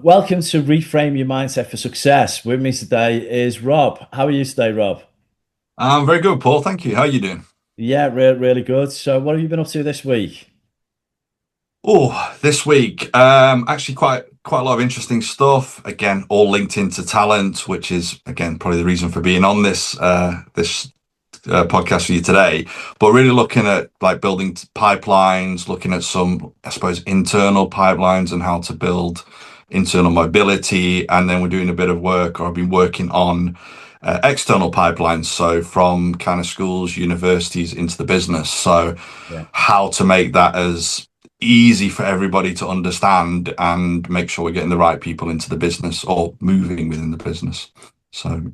Welcome to Reframe Your Mindset for Success. With me today is Rob. How are you today, Rob? I'm very good, Paul. Thank you. How are you doing? Yeah, really good. So, what have you been up to this week? Oh, this week, actually quite a lot of interesting stuff. Again, all linked into talent, which is again probably the reason for being on this podcast for you today. But really looking at like building pipelines, looking at some, I suppose, internal pipelines and how to build internal mobility. And then we're doing a bit of work, or I've been working on external pipelines. So from kind of schools, universities into the business. So Yeah, how to make that as easy for everybody to understand and make sure we're getting the right people into the business or moving within the business. So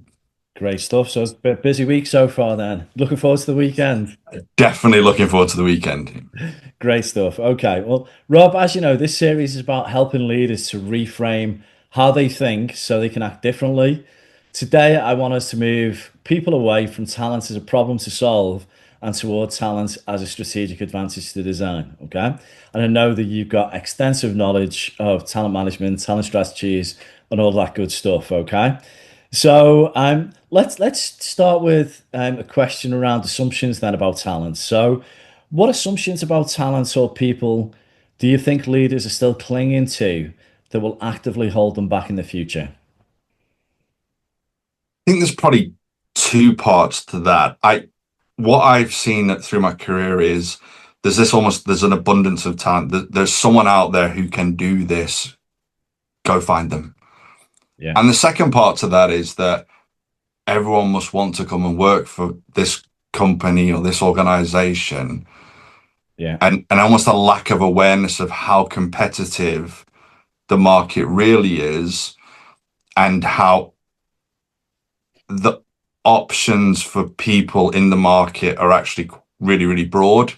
great stuff. So, busy week so far then. Looking forward to the weekend. definitely looking forward to the weekend. Great stuff. Okay. Well, Rob, as you know, this series is about helping leaders to reframe how they think so they can act differently. Today, I want us to move people away from talent as a problem to solve and towards talent as a strategic advantage to design. Okay. And I know that you've got extensive knowledge of talent management, talent strategies, and all that good stuff. Okay. So let's start with a question around assumptions then about talent. So, what assumptions about talent or people do you think leaders are still clinging to that will actively hold them back in the future? I think there's probably two parts to that. What I've seen through my career is there's an abundance of talent. There's someone out there who can do this. Go find them. Yeah, And the second part to that is that everyone must want to come and work for this company or this organization, yeah, and almost a lack of awareness of how competitive the market really is and how the options for people in the market are actually really broad,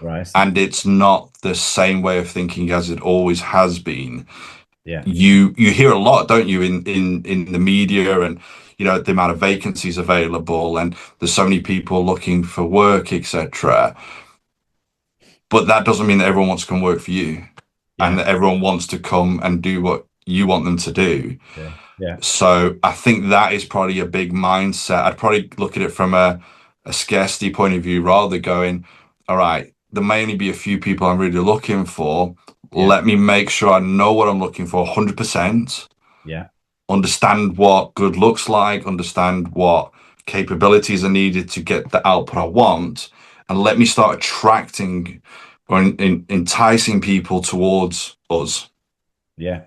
right. and it's not the same way of thinking as it always has been. Yeah, You hear a lot, don't you, in the media, and the amount of vacancies available, and there's so many people looking for work, etc. But that doesn't mean that everyone wants to come work for you, and yeah, that everyone wants to come and do what you want them to do. yeah, yeah, So I think that is probably a big mindset. I'd probably look at it from a scarcity point of view, rather going, all right, there may only be a few people I'm really looking for. yeah, Let me make sure I know what I'm looking for 100%, yeah, understand what good looks like, understand what capabilities are needed to get the output I want, and let me start attracting or enticing people towards us. yeah,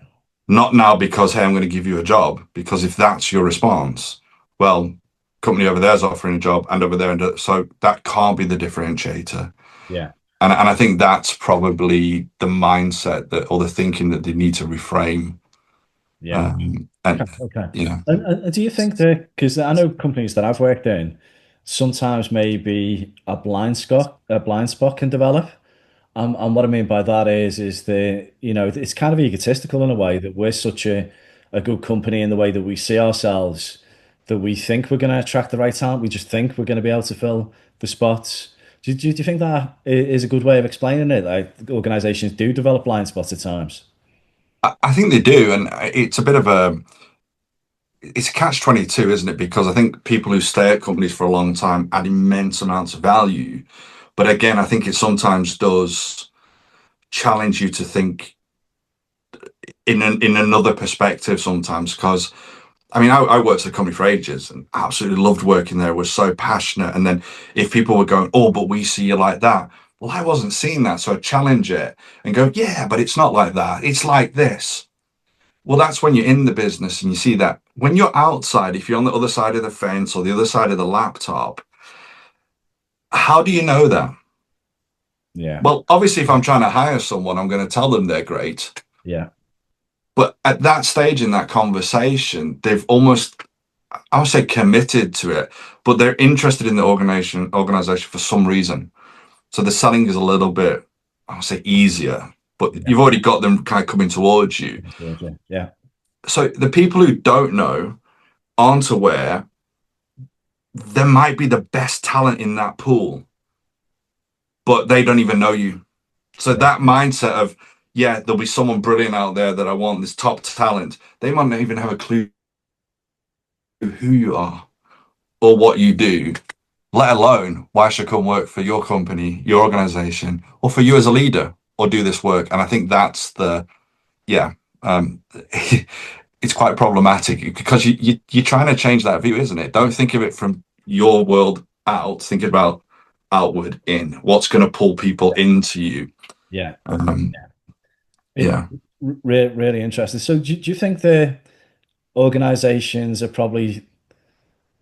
Not now because, hey, I'm going to give you a job, because if that's your response, well, company over there is offering a job and over there, and so that can't be the differentiator. yeah, And I think that's probably the mindset that, or the thinking that they need to reframe. yeah. And Okay, okay. you know, And do you think that, because I know companies that I've worked in, sometimes maybe a blind spot can develop. And what I mean by that is that, it's kind of egotistical in a way that we're such a good company in the way that we see ourselves, that we think we're going to attract the right talent. We just think we're going to be able to fill the spots. Do you think that is a good way of explaining it? Like organizations do develop blind spots at times. I think they do, and it's a catch-22, isn't it? Because I think people who stay at companies for a long time add immense amounts of value. But again, I think it sometimes does challenge you to think in another perspective sometimes. Because I mean, I worked at a company for ages and absolutely loved working there, was so passionate. And then if people were going, oh, but we see you like that. Well, I wasn't seeing that. So I challenge it and go, yeah, but it's not like that. It's like this. Well, that's when you're in the business and you see that. When you're outside, if you're on the other side of the fence or the other side of the laptop, how do you know that? Yeah, Well, obviously, if I'm trying to hire someone, I'm going to tell them they're great. yeah, But at that stage in that conversation, they've almost, I would say, committed to it, but they're interested in the organization for some reason. So the selling is a little bit, I would say, easier, but yeah, you've already got them kind of coming towards you. yeah, So the people who don't know, aren't aware, there might be the best talent in that pool, but they don't even know you. So yeah, that mindset of yeah, there'll be someone brilliant out there that I want, this top talent. They might not even have a clue who you are or what you do, let alone why I should come work for your company, your organization, or for you as a leader or do this work. And I think that's yeah, um, it's quite problematic because you're trying to change that view, isn't it? Don't think of it from your world out, think about outward in. What's going to pull people into you? Yeah. Um, It, yeah. really interesting. So do you think the organizations are probably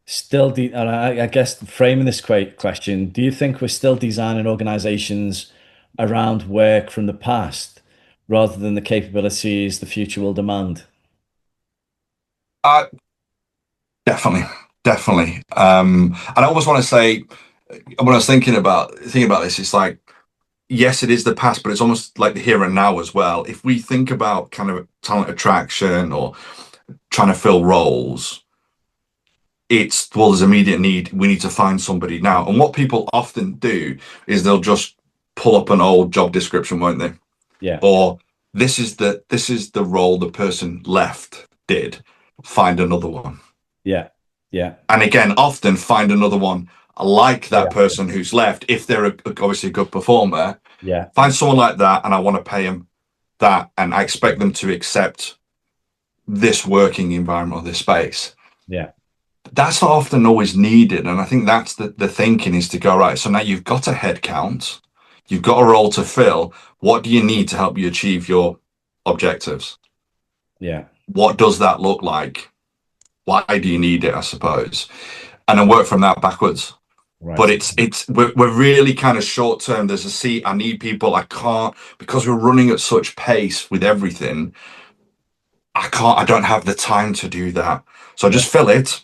still, and I guess framing this question, do you think we're still designing organizations around work from the past rather than the capabilities the future will demand? Uh, Definitely, definitely. And I almost want to say, when I was thinking about this, it's like, yes, it is the past, but it's almost like the here and now as well. If we think about kind of talent attraction or trying to fill roles, it's, well, there's immediate need. We need to find somebody now. And what people often do is they'll just pull up an old job description, won't they? Yeah, Or this is the role the person left did. Find another one. yeah, yeah, And again, often find another one like that yeah, person who's left. If they're obviously a good performer, yeah, find someone like that, and I want to pay them that, and I expect them to accept this working environment or this space. yeah, That's not often always needed, and I think that's the thinking is to go right. So now you've got a head count, you've got a role to fill. What do you need to help you achieve your objectives? yeah. What does that look like? Why do you need it? I suppose, and then work from that backwards. But Right. we're really kind of short term. There's a seat. I need people. I can't, because we're running at such pace with everything. I don't have the time to do that. So Yeah, just fill it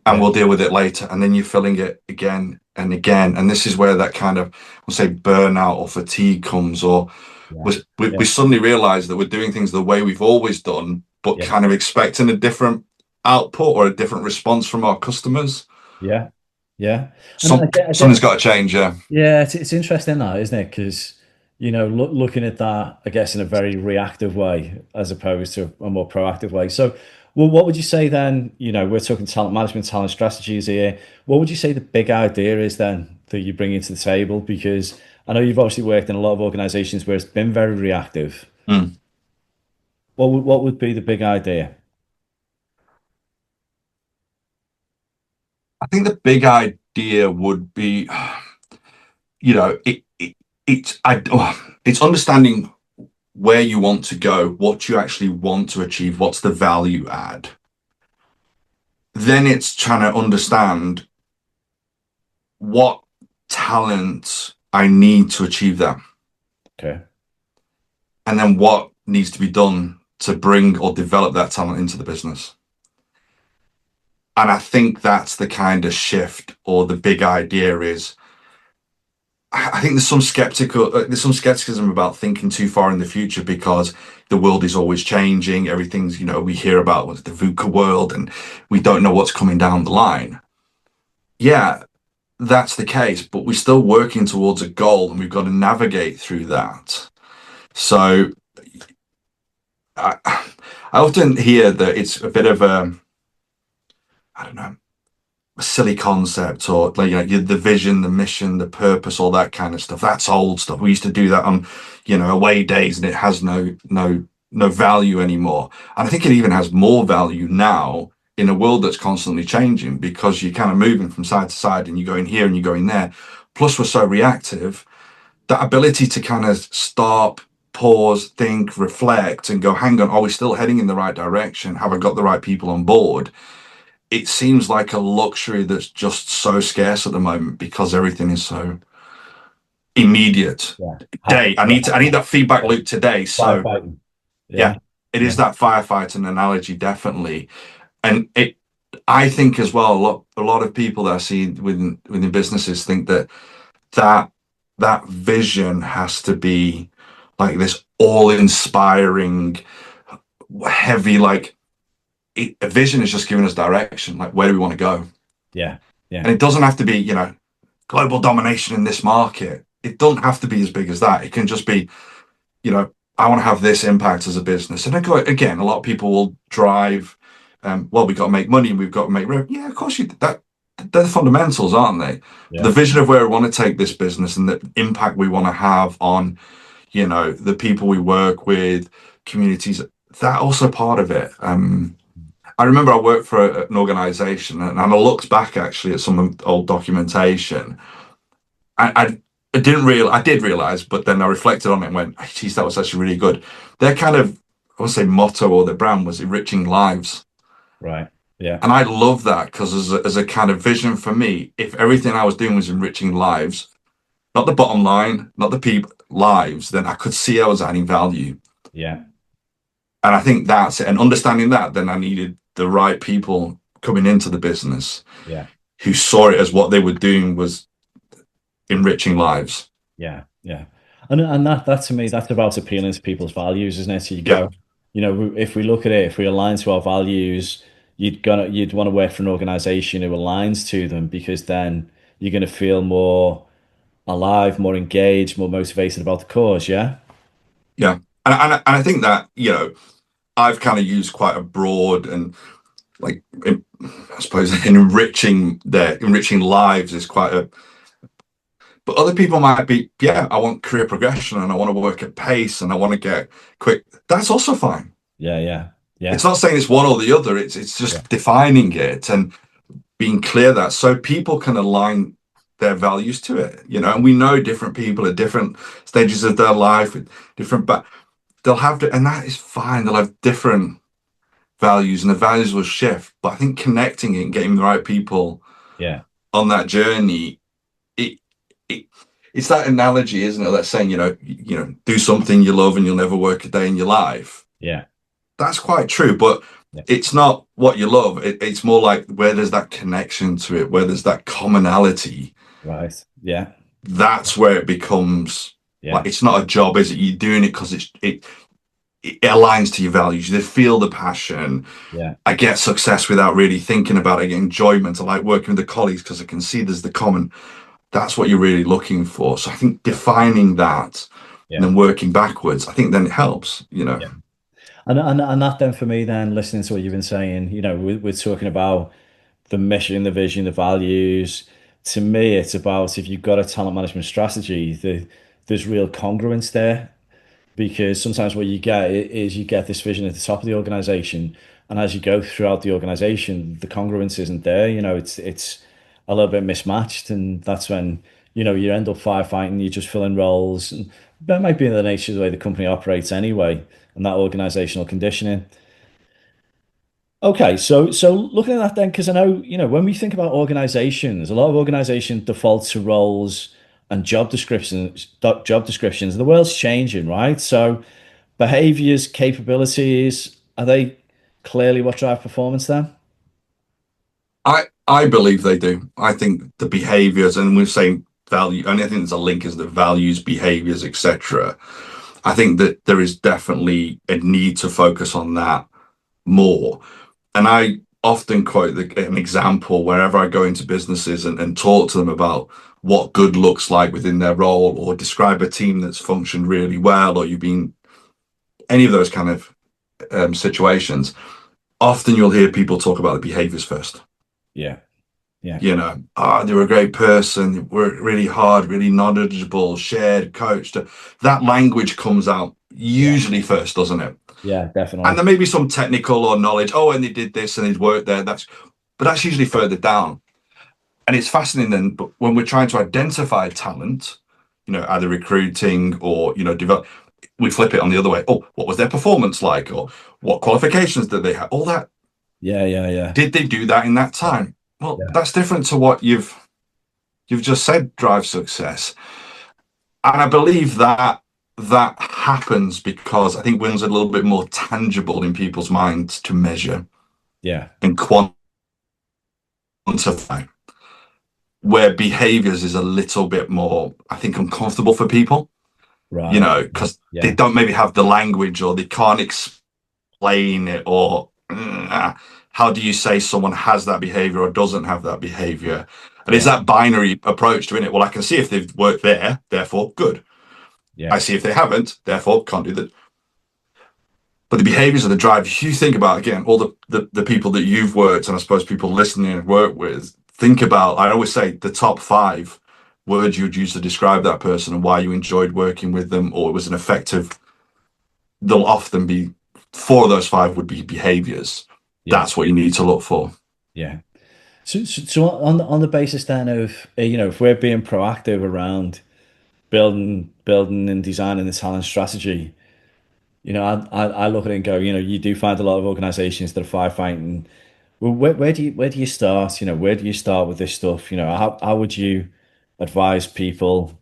and yeah, we'll deal with it later. And then you're filling it again and again. And this is where that kind of, we'll say, burnout or fatigue comes, or yeah, we yeah, suddenly realize that we're doing things the way we've always done, but yeah, kind of expecting a different output or a different response from our customers. yeah, yeah. And I Something's guess got to change. Yeah. yeah, it's interesting that, isn't it? Because looking at that, I guess, in a very reactive way as opposed to a more proactive way. So, well, what would you say then? We're talking talent management, talent strategies here. What would you say the big idea is then that you bring into the table? Because I know you've obviously worked in a lot of organizations where it's been very reactive. Mm. What would be the big idea? I think the big idea would be, you know, it's understanding where you want to go, what you actually want to achieve, what's the value add. Then it's trying to understand what talent I need to achieve that, Okay. and then what needs to be done to bring or develop that talent into the business. And I think that's the kind of shift, or the big idea is, I think there's some skepticism about thinking too far in the future, because the world is always changing. Everything's, we hear about what's the VUCA world, and we don't know what's coming down the line. Yeah, that's the case, but we're still working towards a goal, and we've got to navigate through that. So I, I often hear that it's a bit of a, I don't know, a silly concept, or like, the vision, the mission, the purpose, all that kind of stuff. That's old stuff. We used to do that on, away days, and it has no value anymore. And I think it even has more value now in a world that's constantly changing, because you're kind of moving from side to side, and you're going here and you're going there. Plus, we're so reactive. That ability to kind of stop, pause, think, reflect, and go, hang on, are we still heading in the right direction? Have I got the right people on board? It seems like a luxury that's just so scarce at the moment, because everything is so immediate. Yeah. I need that feedback loop today. So Firefighting. yeah, Yeah. it Yeah. is that firefighting analogy, definitely. And I think as well, a lot of people that I see within businesses think that that vision has to be like this all inspiring, heavy, like, a vision is just giving us direction, like, where do we want to go? Yeah. Yeah. And it doesn't have to be, global domination in this market. It doesn't have to be as big as that. It can just be, you know, I want to have this impact as a business. And I go again, a lot of people will drive, well, we've got to make money, we've got to make revenue. Yeah, of course you that they're the fundamentals, aren't they? But the Yeah, vision of where we want to take this business and the impact we want to have on, the people we work with, communities, that also part of it. I remember I worked for an organization and I looked back actually at some old documentation. I, I did realize, but then I reflected on it and went, geez, that was actually really good. Their kind of, I would say, motto or their brand was enriching lives. right. Yeah, And I love that because as a kind of vision for me, if everything I was doing was enriching lives, not the bottom line, not the people lives, then I could see I was adding value. yeah, And I think that's it. And understanding that, then I needed the right people coming into the business yeah, who saw it as what they were doing was enriching lives. yeah, yeah. And that to me, that's about appealing to people's values, isn't it? So you Yeah, go, if we look at it, if we align to our values, you'd want to work for an organization who aligns to them, because then you're gonna feel more alive, more engaged, more motivated about the cause. Yeah. yeah. And I think that, I've kind of used quite a broad and like, I suppose enriching lives is quite a, but other people might be, yeah, I want career progression and I want to work at pace and I want to get quick. That's also fine. Yeah, yeah, It's yeah, not saying it's one or the other. It's yeah, just defining it and being clear that so people can align their values to it, and we know different people at different stages of their life with different, but they'll have to, and that is fine. They'll have different values and the values will shift. But I think connecting it and getting the right people yeah, on that journey, it, it it's that analogy, isn't it? That's saying, do something you love and you'll never work a day in your life. yeah, That's quite true, but yeah. it's not what you love. It's more like where there's that connection to it, where there's that commonality. Right. Yeah, That's where it becomes like yeah, it's not a job, is it? You're doing it because it aligns to your values. You feel the passion. yeah, I get success without really thinking about it. I get enjoyment. I like working with the colleagues because I can see there's the common. That's what you're really looking for. So I think defining that and yeah, then working backwards, I think then it helps. yeah. And that then for me, then listening to what you've been saying, we're talking about the mission, the vision, the values. To me, it's about, if you've got a talent management strategy, there's real congruence there, because sometimes what you get is you get this vision at the top of the organization, and as you go throughout the organization, the congruence isn't there. It's a little bit mismatched, and that's when you end up firefighting. You just fill in roles, and that might be the nature of the way the company operates anyway, and that organizational conditioning. Okay, so looking at that then, because I know, when we think about organizations, a lot of organizations default to roles and job descriptions. The world's changing, right? So behaviors, capabilities, are they clearly what drive performance then? I believe they do. I think the behaviors, and we're saying value, and I think there's a link as the values, behaviors, etc. I think that there is definitely a need to focus on that more. And I often quote an example wherever I go into businesses and talk to them about what good looks like within their role, or describe a team that's functioned really well, or you've been any of those kind of situations. Often you'll hear people talk about the behaviors first. Yeah, yeah, They were a great person, worked really hard, really knowledgeable, shared, coached. That language comes out yeah, usually first, doesn't it? yeah, And definitely. there may be some technical or knowledge. Oh, and they did this and they'd worked there. But that's usually further down. And it's fascinating then, but when we're trying to identify talent, either recruiting or, develop, we flip it on the other way. Oh, what was their performance like? Or what qualifications did they have? All that. Yeah, yeah, yeah, Did they do that in that yeah, time? Well, yeah, that's different to what you've just said drives success. And I believe that happens because I think wins are a little bit more tangible in people's minds to measure yeah. and quantify, where behaviors is a little bit more, I think, uncomfortable for people, Right. because they Yeah, don't maybe have the language or they can't explain it, or how do you say someone has that behavior or doesn't have that behavior? And it's yeah, that binary approach to it. Well, I can see if they've worked there, therefore good. I yeah, see if they haven't, therefore can't do that. but the behaviors are the drive. If you think about, again, all the people that you've worked, and I suppose people listening and work with, think about, I always say the top five words you'd use to describe that person and why you enjoyed working with them or it was an effective, they'll often be, four of those five would be behaviors. Yeah. That's what you need to look for. Yeah. So on the basis then of if we're being proactive around building and designing the talent strategy, I look at it and go, you do find a lot of organizations that are firefighting. Well, where do you start? Where do you start with this stuff? How would you advise people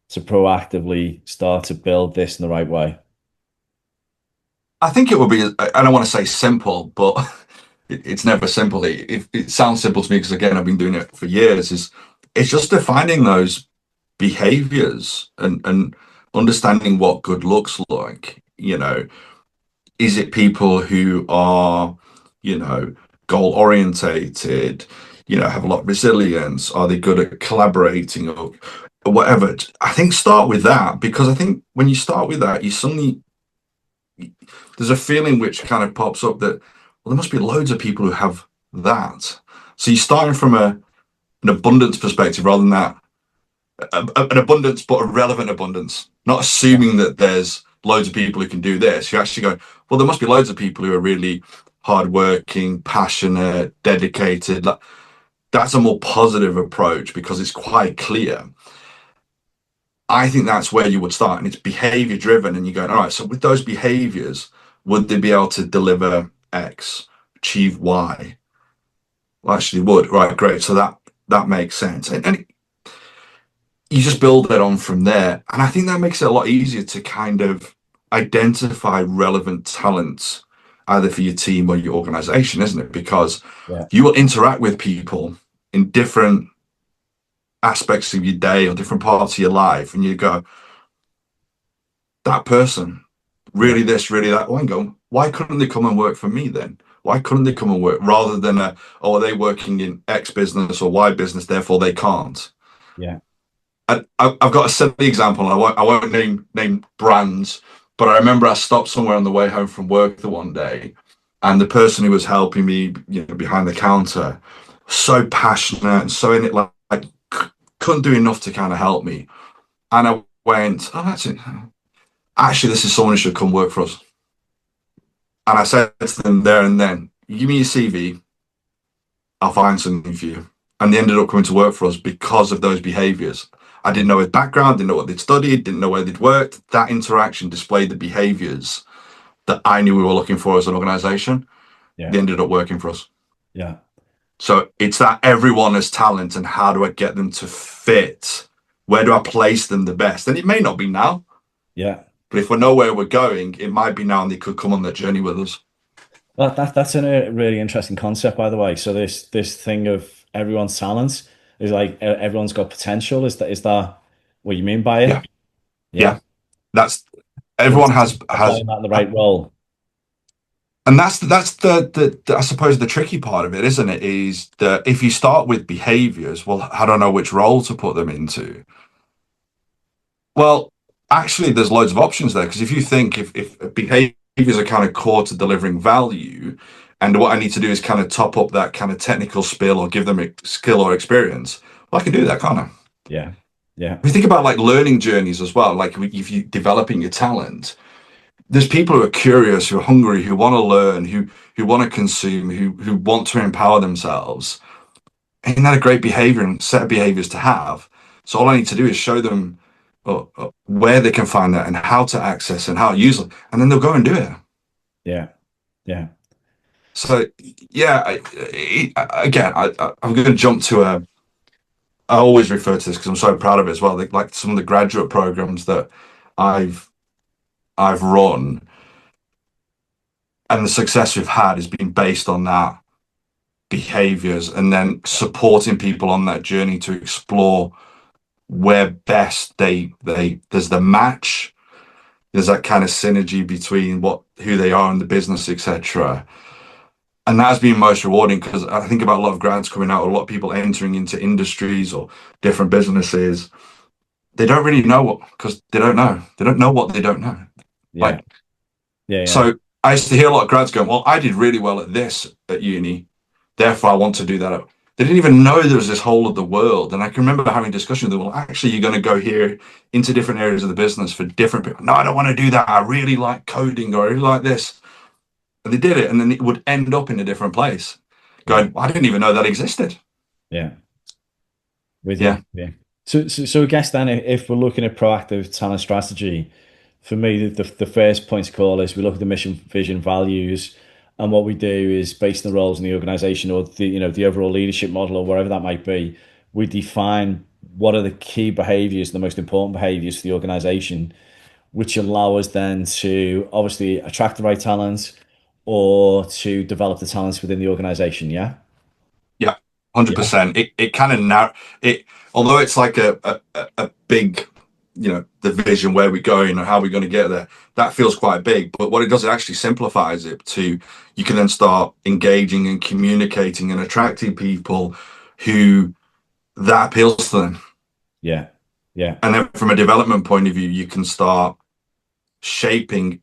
to proactively start to build this in the right way? I think it would be, I don't want to say simple, but it's never simple. It sounds simple to me because, again, I've been doing it for years. It's just defining those behaviors and understanding what good looks like. Is it people who are, you know, goal orientated, have a lot of resilience? Are they good at collaborating or whatever? I think start with that because I think when you start with that, you suddenly, there's a feeling which kind of pops up that, well, there must be loads of people who have that. So you're starting from an abundance perspective rather than that an abundance, but a relevant abundance, not assuming that there's loads of people who can do this. You actually go, well, there must be loads of people who are really hardworking, passionate, dedicated. That's a more positive approach because it's quite clear. I think that's where you would start, and it's behavior driven. And you're going, all right, so with those behaviors, would they be able to deliver X, achieve Y? Well, actually, would. Right, great. So that makes sense. And you just build that on from there. And I think that makes it a lot easier to kind of identify relevant talents, either for your team or your organization, isn't it? Because Yeah. you will interact with people in different aspects of your day or different parts of your life, and you go, that person, Yeah. really this, really that. Well, I'm going, why couldn't they come and work for me then? Why couldn't they come and work rather than, oh, are they working in X business or Y business, therefore they can't? Yeah. I've got a silly example. I won't name brands, but I remember I stopped somewhere on the way home from work the one day, and the person who was helping me, behind the counter, so passionate and so in it, like couldn't do enough to kind of help me. And I went, oh, that's it. Actually, this is someone who should come work for us. And I said to them there and then, give me your CV, I'll find something for you. And they ended up coming to work for us because of those behaviors. I didn't know his background, didn't know what they'd studied, didn't know where they'd worked. That interaction displayed the behaviors that I knew we were looking for as an organization. Yeah. They ended up working for us. Yeah. So it's that everyone has talent and how do I get them to fit? Where do I place them the best? And it may not be now, Yeah. but if we know where we're going, it might be now and they could come on that journey with us. Well, that's a really interesting concept, by the way. So this thing of everyone's talents is like everyone's got potential. Is that what you mean by Yeah. it? Yeah. Yeah. That's So everyone it's has applying that in the right role. and that's the I suppose the tricky part of it, isn't it? Is that if you start with behaviors, well, I don't know which role to put them into. Well, actually, there's loads of options there because if you think if behaviors are kind of core to delivering value, and what I need to do is kind of top up that kind of technical skill or give them a skill or experience, well, I can do that, can't I? Yeah. Yeah. We think about like learning journeys as well. Like if you're developing your talent, there's people who are curious, who are hungry, who want to learn, who want to consume, who want to empower themselves. Isn't that a great behavior and set of behaviors to have? So all I need to do is show them where they can find that and how to access and how to use it, and then they'll go and do it. Yeah. Yeah. So yeah, again, I'm going to jump to a. I always refer to this because I'm so proud of it as well. Like some of the graduate programs that I've I've run and the success we've had has been based on that behaviors and then supporting people on that journey to explore where best they there's the match, there's that kind of synergy between who they are in the business, etc. And that has been most rewarding because I think about a lot of grads coming out, a lot of people entering into industries or different businesses. They don't really know what, because they don't know what they don't know. Yeah. Like, Yeah. Yeah. so I used to hear a lot of grads going, well, I did really well at this at uni, therefore I want to do that. They didn't even know there was this whole of the world. And I can remember having discussions with them, well, actually, you're going to go here into different areas of the business for different people. No, I don't want to do that. I really like coding or I really like this. And they did it. And then it would end up in a different place Yeah, going, well, I didn't even know that existed. yeah, with you. Yeah. Yeah. So I guess then, if we're looking at proactive talent strategy, for me, the first point to call is we look at the mission, vision, values, and what we do is based on the roles in the organization or the overall leadership model or wherever that might be, we define what are the key behaviors, the most important behaviors for the organization, which allow us then to obviously attract the right talents or to develop the talents within the organization. Yeah. Yeah, Yeah. 100%. It kind of now it although it's like a big, the vision where we're going and how we're going to get there. That feels quite big, but what it does, it actually simplifies it to you can then start engaging and communicating and attracting people who that appeals to them. Yeah. Yeah. And then from a development point of view, you can start shaping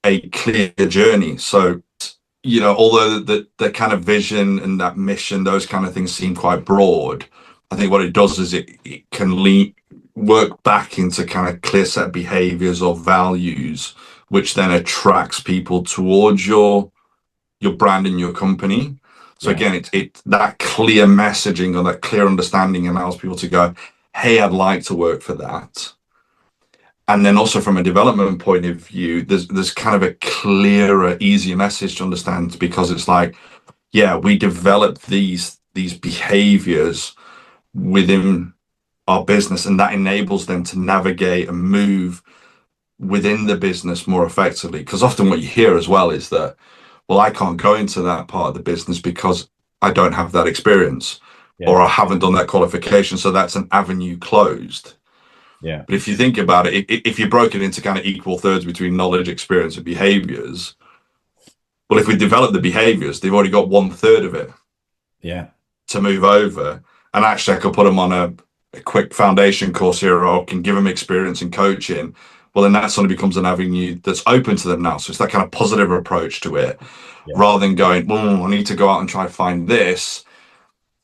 a clear journey. So although the kind of vision and that mission, those kind of things seem quite broad, I think what it does is it can work back into kind of clear set behaviors or values, which then attracts people towards your brand and your company. So Yeah. again, it that clear messaging or that clear understanding allows people to go, hey, I'd like to work for that. And then also from a development point of view, there's kind of a clearer, easier message to understand because it's like, yeah, we develop these behaviors within our business, and that enables them to navigate and move within the business more effectively. Because often what you hear as well is that, well, I can't go into that part of the business because I don't have that experience Yeah. or I haven't done that qualification. So that's an avenue closed. Yeah. But if you think about it, if you broke it into kind of equal thirds between knowledge, experience, and behaviors, well, if we develop the behaviors, they've already got one third of it Yeah. to move over. And actually, I could put them on a quick foundation course here or can give them experience and coaching. Well, then that suddenly becomes an avenue that's open to them now. So it's that kind of positive approach to it Yeah. rather than going, I need to go out and try to find this.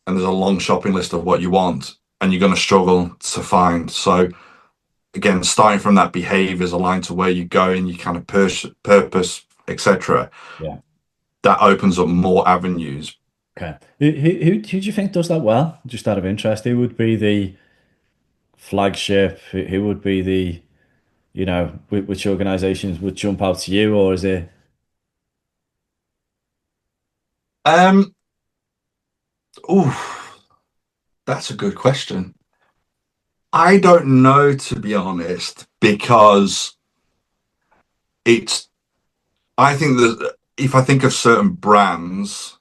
And there's a long shopping list of what you want and you're going to struggle to find. So again, starting from that behaviors aligned to where you're going, you kind of purpose, etc. Yeah. That opens up more avenues. Okay. Who do you think does that well? Just out of interest, who would be the flagship? Who would be the, which organizations would jump out to you, or is it? Um, oh, that's a good question. I don't know, to be honest, because it's. I think that if I think of certain brands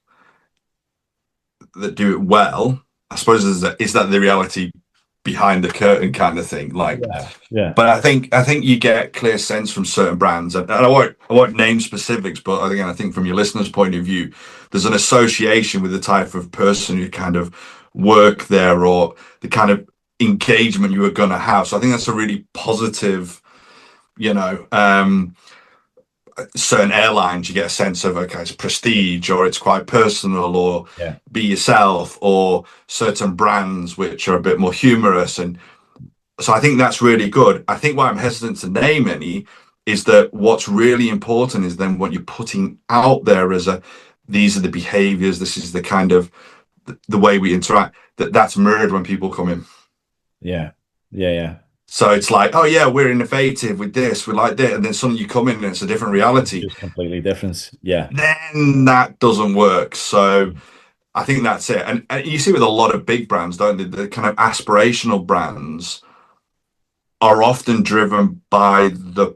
that do it well, I suppose is that the reality behind the curtain kind of thing. Like, Yeah. Yeah. but I think you get clear sense from certain brands, and I won't name specifics, but again, I think from your listeners' point of view, there's an association with the type of person who kind of work there or the kind of engagement you are going to have. So I think that's a really positive, you know. Certain airlines, you get a sense of okay, it's prestige or it's quite personal, or Yeah. be yourself, or certain brands which are a bit more humorous and so I think that's really good. I think why I'm hesitant to name any is that what's really important is then what you're putting out there as these are the behaviors, this is the kind of the way we interact, that's mirrored when people come in. Yeah. Yeah. Yeah. So it's like, oh yeah, we're innovative with this, we like that, and then suddenly you come in and it's a different reality. Just completely different. Yeah. Then that doesn't work. So I think that's it. And you see with a lot of big brands, don't they? The kind of aspirational brands are often driven by the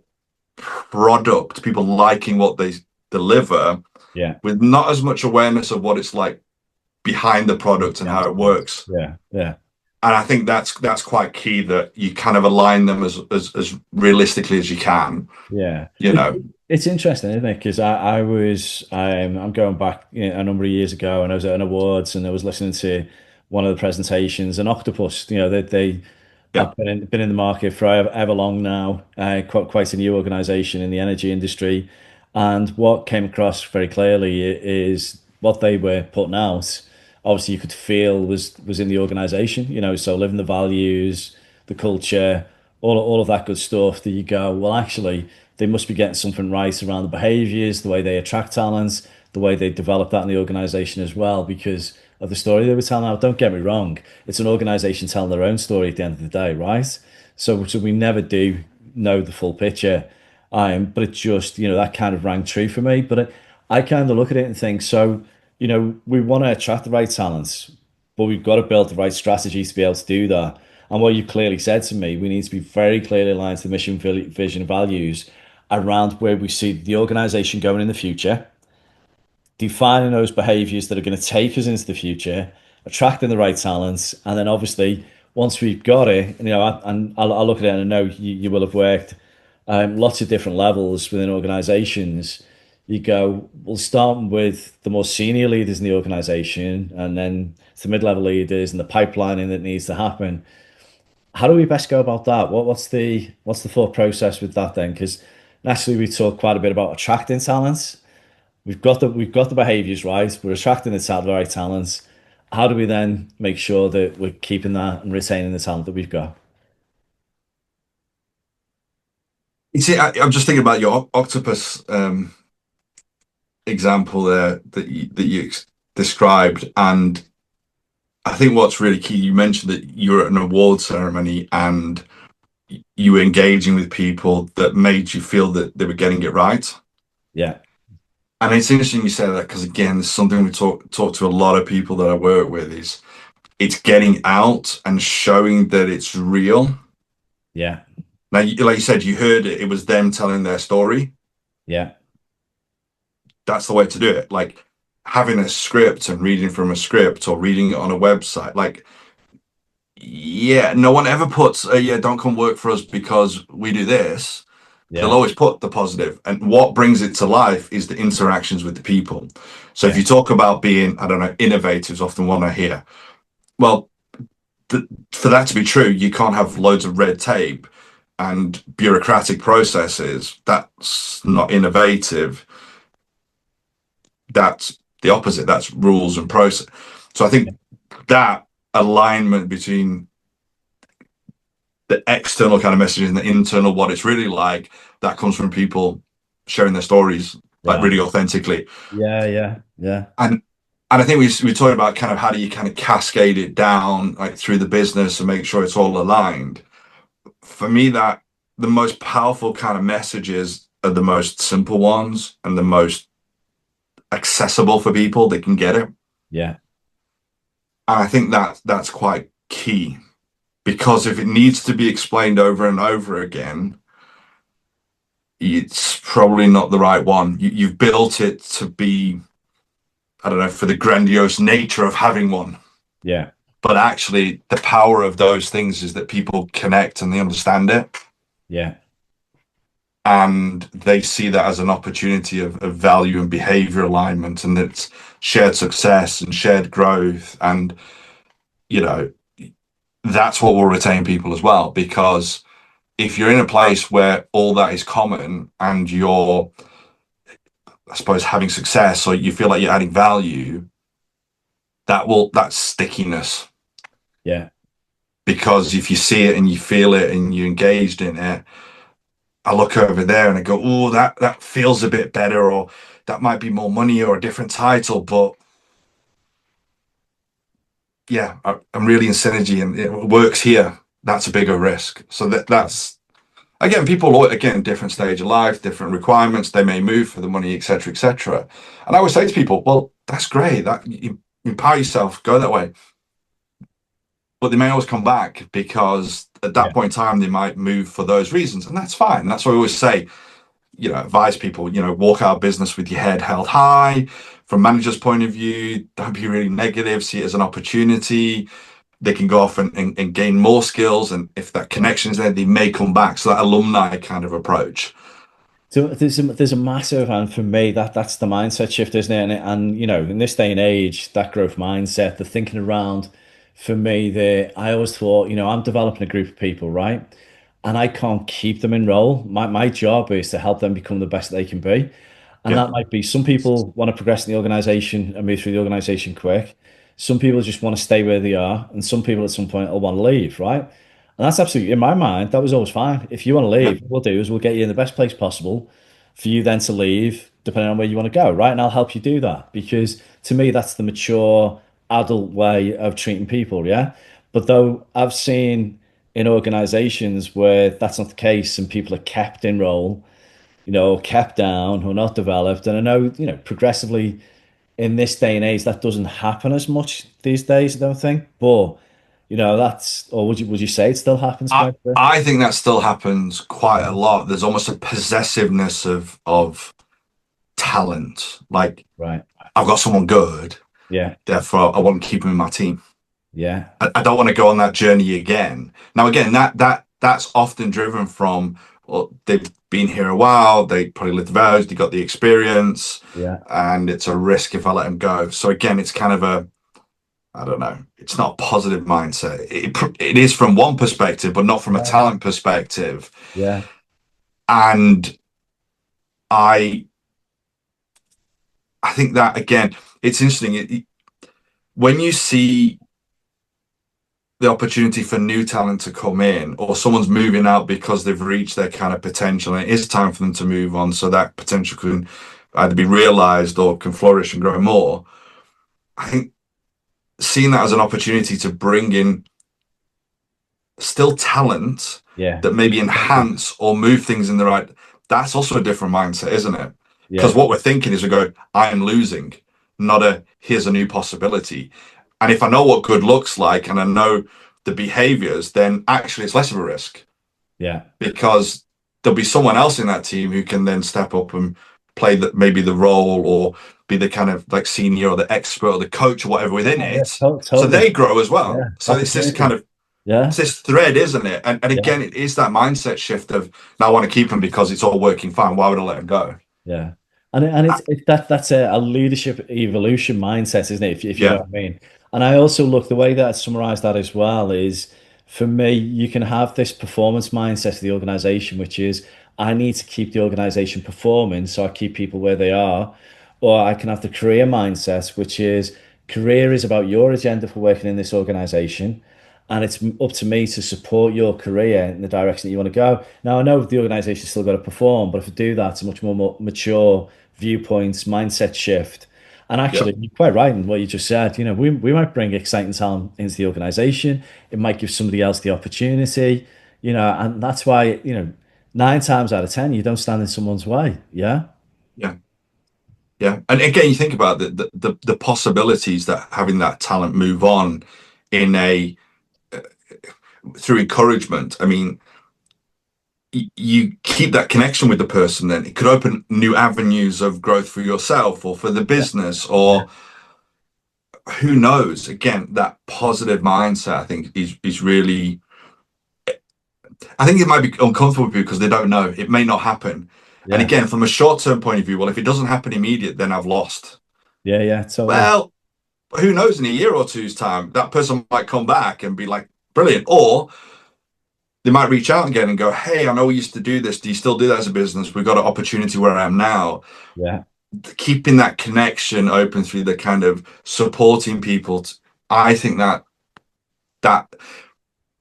product, people liking what they deliver, Yeah. with not as much awareness of what it's like behind the product and Yeah. how it works. Yeah. Yeah. And I think that's quite key that you kind of align them as realistically as you can. Yeah. You know, It's interesting, isn't it? Because I'm going back, a number of years ago, and I was at an awards, and I was listening to one of the presentations, and Octopus, they yeah, have been in the market for ever long now, quite a new organization in the energy industry, And what came across very clearly is what they were putting out. Obviously, you could feel was in the organization, so living the values, the culture, all of that good stuff that you go, well, actually, they must be getting something right around the behaviors, the way they attract talents, the way they develop that in the organization as well, because of the story they were telling. Now, don't get me wrong, it's an organization telling their own story at the end of the day, right? So we never do know the full picture. But it just, that kind of rang true for me. I kind of look at it and think, so, we want to attract the right talents, but we've got to build the right strategies to be able to do that. And what you clearly said to me, we need to be very clearly aligned to the mission, vision, and values around where we see the organization going in the future, defining those behaviors that are going to take us into the future, attracting the right talents, and then obviously once we've got it, and I'll look at it and I know you will have worked lots of different levels within organizations. You go, we'll start with the more senior leaders in the organization, and then to mid-level leaders and the pipelining that needs to happen. How do we best go about that? What's the thought process with that then? Because naturally we talk quite a bit about attracting talents. We've got the behaviors right. We're attracting the right talents. How do we then make sure that we're keeping that and retaining the talent that we've got? You see, I'm just thinking about your octopus example there that you described, and I think what's really key. You mentioned that you were at an award ceremony and you were engaging with people that made you feel that they were getting it right. Yeah, And it's interesting you say that because again, it's something we talk to a lot of people that I work with is it's getting out and showing that it's real. yeah, Now, like you said, you heard it was them telling their story. yeah, That's the way to do it. Like having a script and reading from a script or reading it on a website. Like, yeah, no one ever puts, yeah, don't come work for us because we do this. They'll yeah, always put the positive. And what brings it to life is the interactions with the people. So if yeah, you talk about being, I don't know, innovative is often one I hear. Well, for that to be true, you can't have loads of red tape and bureaucratic processes. That's not innovative. That's the opposite. That's rules and process. So I think that alignment between the external kind of messaging and the internal, what it's really like, that comes from people sharing their stories like right. really authentically. Yeah, yeah, yeah, And I think we talked about kind of how do you kind of cascade it down like through the business and make sure it's all aligned. For me, that the most powerful kind of messages are the most simple ones and the most accessible for people. They can get it. yeah, And I think that's quite key because if it needs to be explained over and over again, it's probably not the right one. You've built it to be, I don't know, for the grandiose nature of having one. yeah, But actually, the power of those things is that people connect and they understand it. yeah, And they see that as an opportunity of value and behavior alignment, and it's shared success and shared growth. And, you know, that's what will retain people as well. Because if you're in a place where all that is common and you're, I suppose, having success or you feel like you're adding value, that's stickiness. yeah. Because if you see it and you feel it and you're engaged in it, I look over there and I go, oh, that feels a bit better, or that might be more money or a different title, but yeah, I'm really in synergy and it works here. That's a bigger risk. So that's again, people again, different stage of life, different requirements. They may move for the money, etc., etc. And I always say to people, well, that's great. That you empower yourself, go that way. But they may always come back because at that Yeah. point in time they might move for those reasons, and that's fine. That's what I always say. Advise people, walk out of business with your head held high. From manager's point of view, don't be really negative, see it as an opportunity. They can go off and gain more skills. And if that connection is there, they may come back. So that alumni kind of approach. So there's a massive, and for me that's the mindset shift, isn't it? And in this day and age, that growth mindset, the thinking around, for me, I always thought, I'm developing a group of people, right? And I can't keep them in role. My job is to help them become the best they can be. And Yeah. that might be some people want to progress in the organization and move through the organization quick. Some people just want to stay where they are. And some people at some point will want to leave, right? And that's absolutely, in my mind, that was always fine. If you want to Yeah. leave, what we'll do is we'll get you in the best place possible for you then to leave, depending on where you want to go, right? And I'll help you do that because to me, that's the mature adult way of treating people, yeah? But though I've seen in organizations where that's not the case and people are kept in role, kept down or not developed. And I know, progressively in this day and age, that doesn't happen as much these days, I don't think. But, or would you say it still happens I quite a bit? I think that still happens quite a Yeah. lot. There's almost a possessiveness of talent. Like Right. I've got someone good, Yeah. therefore I want to keep them in my team. Yeah. I don't want to go on that journey again. Now, again, that's often driven from, well, they've been here a while, they probably lived the values, they got the experience, Yeah. and it's a risk if I let them go. So again, it's kind of a, I don't know, it's not a positive mindset. It is from one perspective, but not from a Yeah. talent perspective. Yeah. And I I think that again, it's interesting. When you see the opportunity for new talent to come in, or someone's moving out because they've reached their kind of potential, and it is time for them to move on, so that potential can either be realized or can flourish and grow more. I think seeing that as an opportunity to bring in still talent Yeah. that maybe enhance or move things in the right, that's also a different mindset, isn't it? Because Yeah. what we're thinking is we go, I am losing, not a here's a new possibility. And if I know what good looks like and I know the behaviors, then actually it's less of a risk Yeah. because there'll be someone else in that team who can then step up and play maybe the role or be the kind of like senior or the expert or the coach or whatever within Oh, yeah. it. So Totally. they grow as well. Yeah. So it's this kind Opportunity. of it's Yeah. this thread, isn't it? And Yeah. again, it is that mindset shift of now I want to keep him because it's all working fine. Why would I let him go? Yeah. And that's a leadership evolution mindset, isn't it? If you know Yeah, what I mean. And I also look the way that I summarize that as well is for me, you can have this performance mindset of the organization, which is I need to keep the organization performing, so I keep people where they are. Or I can have the career mindset, which is career is about your agenda for working in this organization. And it's up to me to support your career in the direction that you want to go. Now, I know the organization's still got to perform, but if I do that, it's a much more mature viewpoints, mindset shift. And yeah, actually, you're quite right in what you just said. We might bring exciting talent into the organization. It might give somebody else the opportunity, and that's why, 9 times out of 10, you don't stand in someone's way. Yeah. yeah, yeah. And again, you think about the possibilities that having that talent move on in a through encouragement. I mean, you keep that connection with the person, then it could open new avenues of growth for yourself or for the Yeah. business, Yeah. or who knows. Again, that positive mindset, I think, is really. I think it might be uncomfortable for people because they don't know. It may not happen. And Yeah. again, from a short-term point of view, well, if it doesn't happen immediate, then I've lost. Yeah. Yeah. Totally. Well, who knows? In a year or two's time, that person might come back and be like, brilliant. Or they might reach out again and go, hey, I know we used to do this. Do you still do that as a business? We've got an opportunity where I am now. Yeah. Keeping that connection open through the kind of supporting people. I think that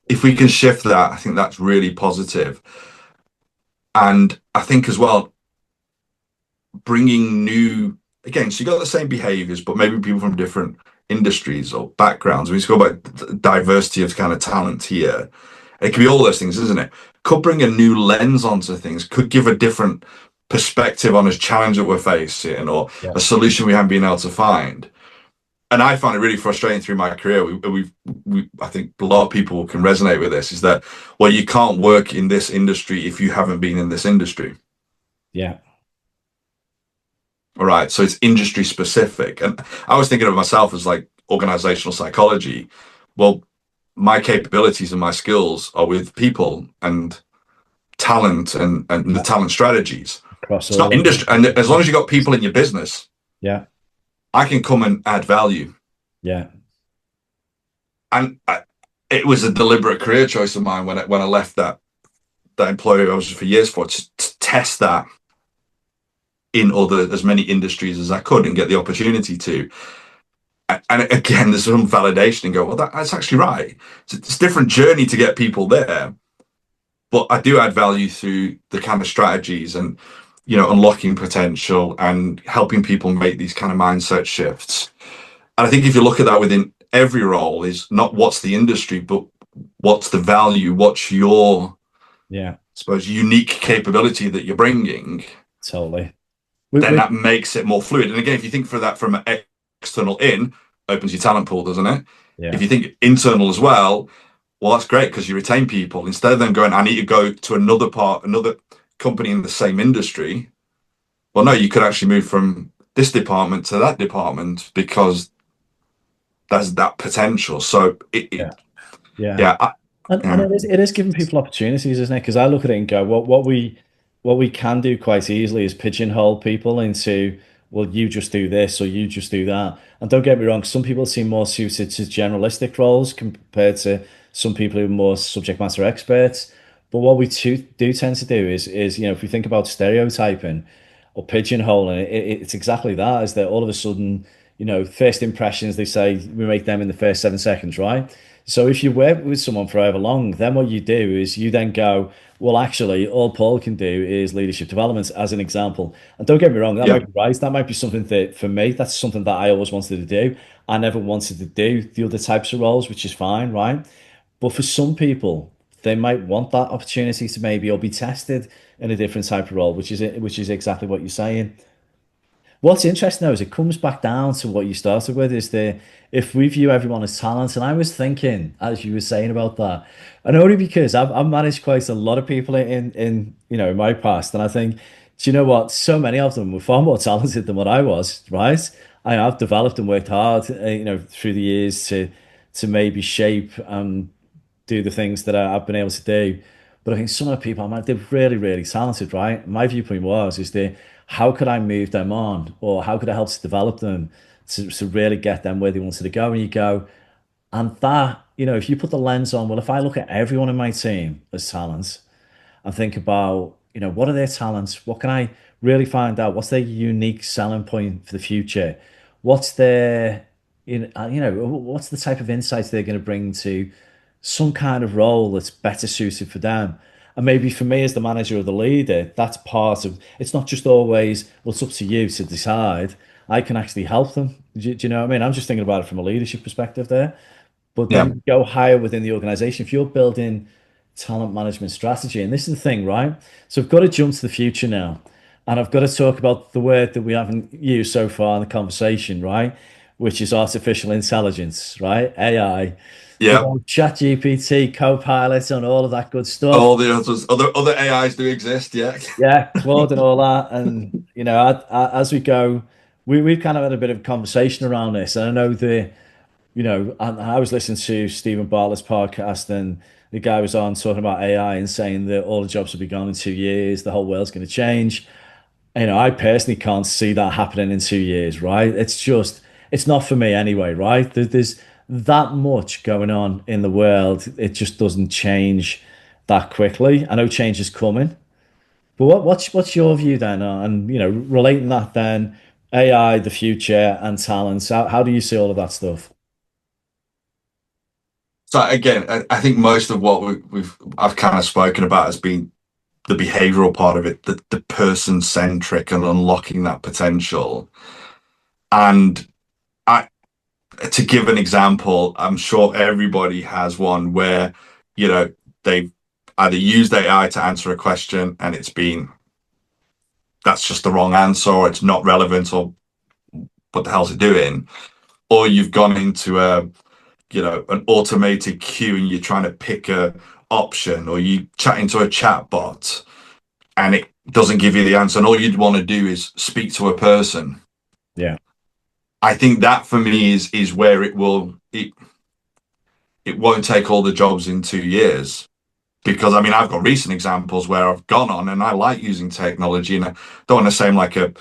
if we can shift that, I think that's really positive. And I think as well, bringing new, again, so you got the same behaviors, but maybe people from different industries or backgrounds. We spoke about diversity of kind of talent here. It could be all those things, isn't it? Could bring a new lens onto things, could give a different perspective on a challenge that we're facing or Yeah. a solution we haven't been able to find. And I found it really frustrating through my career. I think a lot of people can resonate with this. Is that well, you can't work in this industry if you haven't been in this industry. Yeah. All right, so it's industry specific. And I was thinking of myself as like organizational psychology. Well, my capabilities and my skills are with people and talent and the Yeah. talent strategies. Across It's not all of industry. them. And as long as you got people in your business, Yeah. I can come and add value. Yeah. And it was a deliberate career choice of mine when I left that employer I was for years for to test that. in other as many industries as I could and get the opportunity to. And again, there's some validation and go, well, that's actually right. It's a different journey to get people there, but I do add value through the kind of strategies and unlocking potential and helping people make these kind of mindset shifts. And I think if you look at that within every role, is not what's the industry, but what's the value, what's your, I Yeah, suppose, unique capability that you're bringing, totally. then We that makes it more fluid. And again, if you think for that from external in, opens your talent pool, doesn't it? If yeah, you think internal as well, well, that's great because you retain people instead of them going, I need to go to another company in the same industry. Well, no, you could actually move from this department to that department because there's that potential. So yeah, yeah. yeah, And yeah, it is giving people opportunities, isn't it? Because I look at it and go, what we can do quite easily is pigeonhole people into, well, you just do this or you just do that. And don't get me wrong, some people seem more suited to generalistic roles compared to some people who are more subject matter experts. But what we do tend to do is if we think about stereotyping or pigeonholing, it's exactly that. Is that all of a sudden, first impressions, they say we make them in the first 7 seconds, right? So if you work with someone for however long, then what you do is you then go, well, actually, all Paul can do is leadership development, as an example. And don't get me wrong, that yeah, might be right. That might be something that, for me, that's something that I always wanted to do. I never wanted to do the other types of roles, which is fine, right? But for some people, they might want that opportunity to maybe or be tested in a different type of role, which is exactly what you're saying. What's interesting though is it comes back down to what you started with, is the if we view everyone as talent. And I was thinking, as you were saying about that, and only because I've managed quite a lot of people in my past, and I think, do you know what? So many of them were far more talented than what I was, right? I've developed and worked hard, through the years to maybe shape and do the things that I've been able to do. But I think some of the people, they're really, really talented, right? My viewpoint is the how could I move them on, or how could I help to develop them to really get them where they wanted to go? And you go, and that, if you put the lens on, well, if I look at everyone in my team as talents, and think about, what are their talents? What can I really find out? What's their unique selling point for the future? What's their, what's the type of insights they're going to bring to some kind of role that's better suited for them? And maybe for me as the manager or the leader, that's part of, it's not just always, well, it's up to you to decide. I can actually help them. Do you know what I mean? I'm just thinking about it from a leadership perspective there. But yeah, then go higher within the organization. If you're building talent management strategy, and this is the thing, right? So I've got to jump to the future now. And I've got to talk about the word that we haven't used so far in the conversation, right? Which is artificial intelligence, right? AI. Good yeah. old ChatGPT, Copilot, and all of that good stuff. All the other AIs do exist. Yeah, Yeah, Claude and all that. And, as we go, we've kind of had a bit of a conversation around this. And I know and I was listening to Stephen Bartlett's podcast, and the guy was on talking about AI and saying that all the jobs will be gone in 2 years, the whole world's going to change. I personally can't see that happening in 2 years, right? It's not for me anyway, right? There's that much going on in the world. It just doesn't change that quickly. I know change is coming, but what's your view then on, relating that then, AI, the future, and talents? How do you see all of that stuff? so again, I think most of what I've kind of spoken about has been the behavioral part of it, the person centric and unlocking that potential. And I, to give an example, I'm sure everybody has one where, they've either used AI to answer a question and that's just the wrong answer, or it's not relevant, or what the hell's it doing? Or you've gone into an automated queue and you're trying to pick a option, or you chat into a chat bot and it doesn't give you the answer, and all you'd want to do is speak to a person. Yeah. I think that for me is where it won't take all the jobs in 2 years, because I mean I've got recent examples where I've gone on and I like using technology, and I don't want to seem like a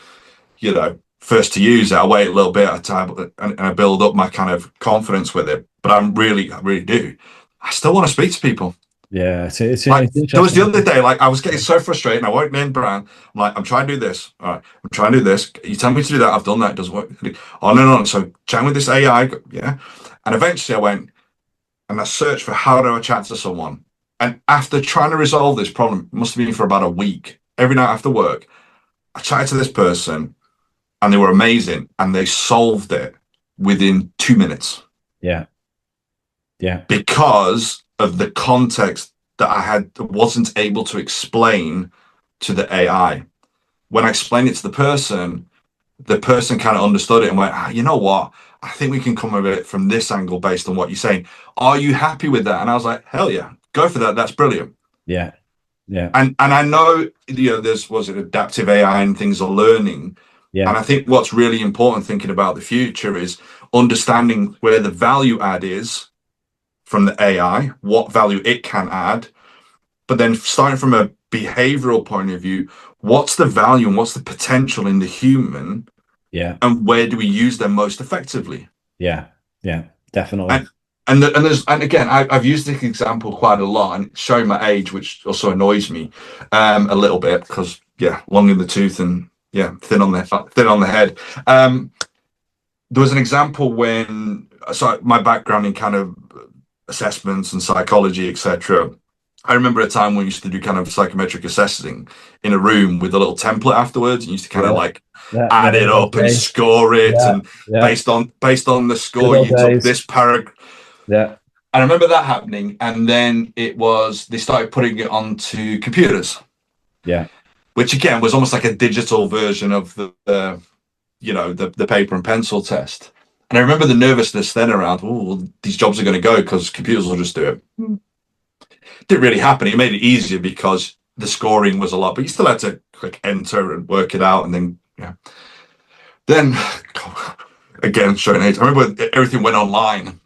first to use it. I wait a little bit at a time and I build up my kind of confidence with it, but I really do. I still want to speak to people. Yeah, Like it's there was the interesting. other day, like I was getting so frustrated, and I won't name brand. I'm like, I'm trying to do this. All right, I'm trying to do this. You tell me to do that. I've done that. It doesn't work. Oh no, no. So chatting with this AI, yeah. And eventually I went and I searched for how do I chat to someone. And after trying to resolve this problem, it must have been for about a week. Every night after work, I chatted to this person, and they were amazing, and they solved it within 2 minutes Yeah, yeah, because of the context that I had wasn't able to explain to the AI. When I explained it to the person kind of understood it and went, ah, you know what? I think we can come at it from this angle based on what you're saying. Are you happy with that? And I was like, hell yeah, go for that. That's brilliant. yeah, yeah, And I know, there's was it adaptive AI and things are learning. And yeah, I think what's really important thinking about the future is understanding where the value add is from the AI, what value it can add, but then starting from a behavioral point of view, what's the value and what's the potential in the human, yeah, and where do we use them most effectively? yeah, yeah, definitely. And and again, I've used this example quite a lot, and it's showing my age, which also annoys me a little bit because yeah, long in the tooth and yeah, thin on the head. There was an example when so my background in kind of assessments and psychology, etc. I remember a time when we used to do kind of psychometric assessing in a room with a little template afterwards, and used to kind of Yeah, like yeah, add yeah, it up and okay. score it, Yeah, and yeah, based on the good score, old you took days. this paragraph. Yeah, And I remember that happening, and then it was they started putting it onto computers, yeah, which again was almost like a digital version of the paper and pencil test. And I remember the nervousness then around, oh, well, these jobs are going to go because computers will just do it. Didn't really happen. It made it easier because the scoring was a lot, but you still had to click enter and work it out. And then, yeah. Then, again, showing age, I remember everything went online,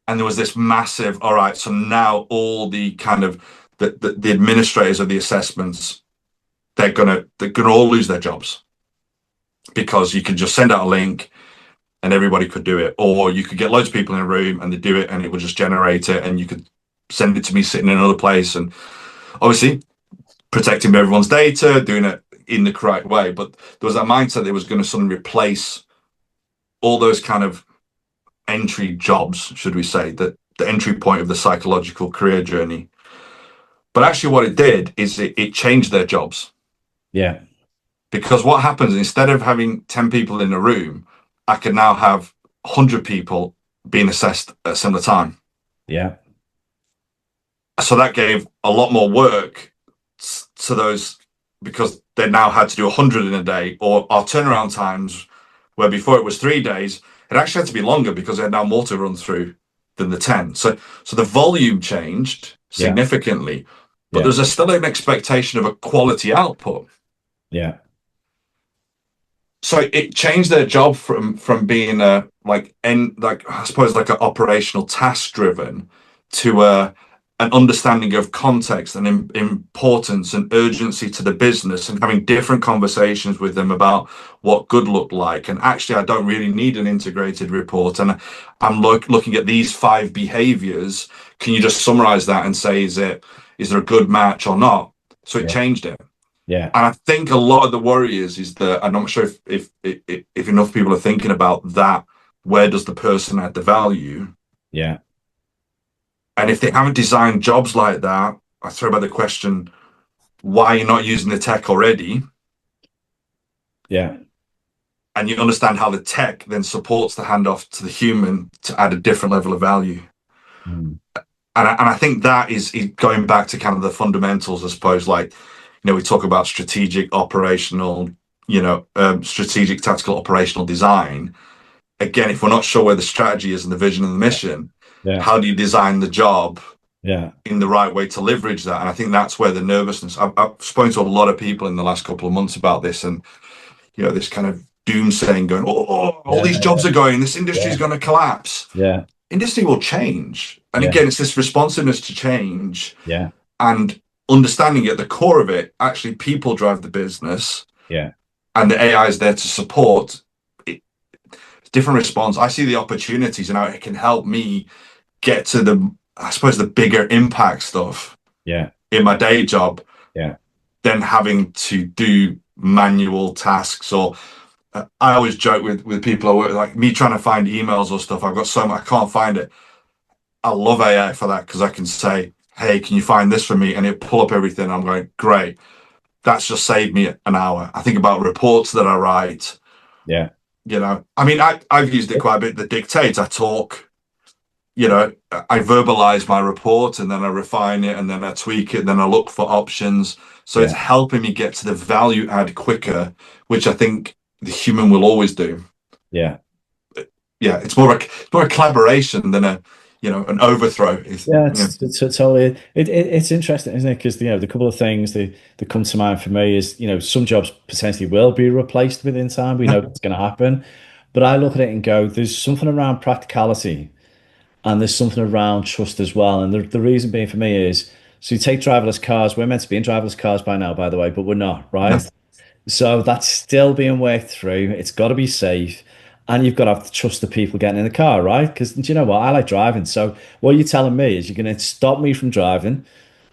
and there was this massive, all right, so now all the kind of the administrators of the assessments, they're gonna all lose their jobs because you can just send out a link and everybody could do it, or you could get loads of people in a room and they do it and it would just generate it, and you could send it to me sitting in another place, and obviously protecting everyone's data, doing it in the correct way. But there was that mindset that it was going to suddenly replace all those kind of entry jobs, should we say, that the entry point of the psychological career journey. But actually, what it did is it changed their jobs, yeah, because what happens instead of having 10 people in a room, I could now have 100 people being assessed at a similar time. yeah, So that gave a lot more work to those, because they now had to do 100 in a day, or our turnaround times, where before it was 3 days, it actually had to be longer because they had now more to run through than the 10. So the volume changed yeah, significantly, but yeah, there's still an expectation of a quality output. yeah, So it changed their job from being a like I suppose like an operational task driven to an understanding of context and importance and urgency to the business, and having different conversations with them about what good looked like. And actually, I don't really need an integrated report, and I'm looking at these 5 behaviors. Can you just summarize that and say, is there a good match or not? So it yeah, changed it. yeah, And I think a lot of the worry is that I'm not sure if enough people are thinking about that. Where does the person add the value? yeah, And if they haven't designed jobs like that, I throw back the question: why are you not using the tech already? yeah, And you understand how the tech then supports the handoff to the human to add a different level of value. mm, And I think that is going back to kind of the fundamentals, I suppose. Like, we talk about strategic, operational, strategic, tactical, operational design. Again, if we're not sure where the strategy is and the vision and the mission, yeah, how do you design the job yeah, in the right way to leverage that? And I think that's where the nervousness. I've spoken to a lot of people in the last couple of months about this, and this kind of doomsaying going, oh, all yeah, these jobs are going, this industry is yeah, going to collapse. yeah, Industry will change, and yeah, again, it's this responsiveness to change, yeah, and understanding at the core of it, actually, people drive the business, yeah, and the AI is there to support it. Different response. I see the opportunities and how it can help me get to the I suppose, the bigger impact stuff Yeah. in my day job Yeah. than having to do manual tasks. Or I always joke with people I work with, like me trying to find emails or stuff. I've got so much, I can't find it. I love AI for that because I can say, hey, can you find this for me? And it'll pull up everything. I'm going, great. That's just saved me an hour. I think about reports that I write. Yeah. I mean, I've used it quite a bit. The dictate, I talk, I verbalize my report and then I refine it and then I tweak it and then I look for options. So it's Yeah. helping me get to the value add quicker, which I think the human will always do. Yeah. Yeah, it's more a collaboration than an overthrow. Yeah, it's totally it's interesting, isn't it? Because the couple of things that come to mind for me is some jobs potentially will be replaced within time. We Yeah, know that's going to happen, but I look at it and go, there's something around practicality and there's something around trust as well. And the reason being for me is, so you take driverless cars. We're meant to be in driverless cars by now, by the way, but we're not, yeah. right? So that's still being worked through. It's got to be safe. And you've got to have to trust the people getting in the car, right? Because do you know what? I like driving. So what you're telling me is you're going to stop me from driving.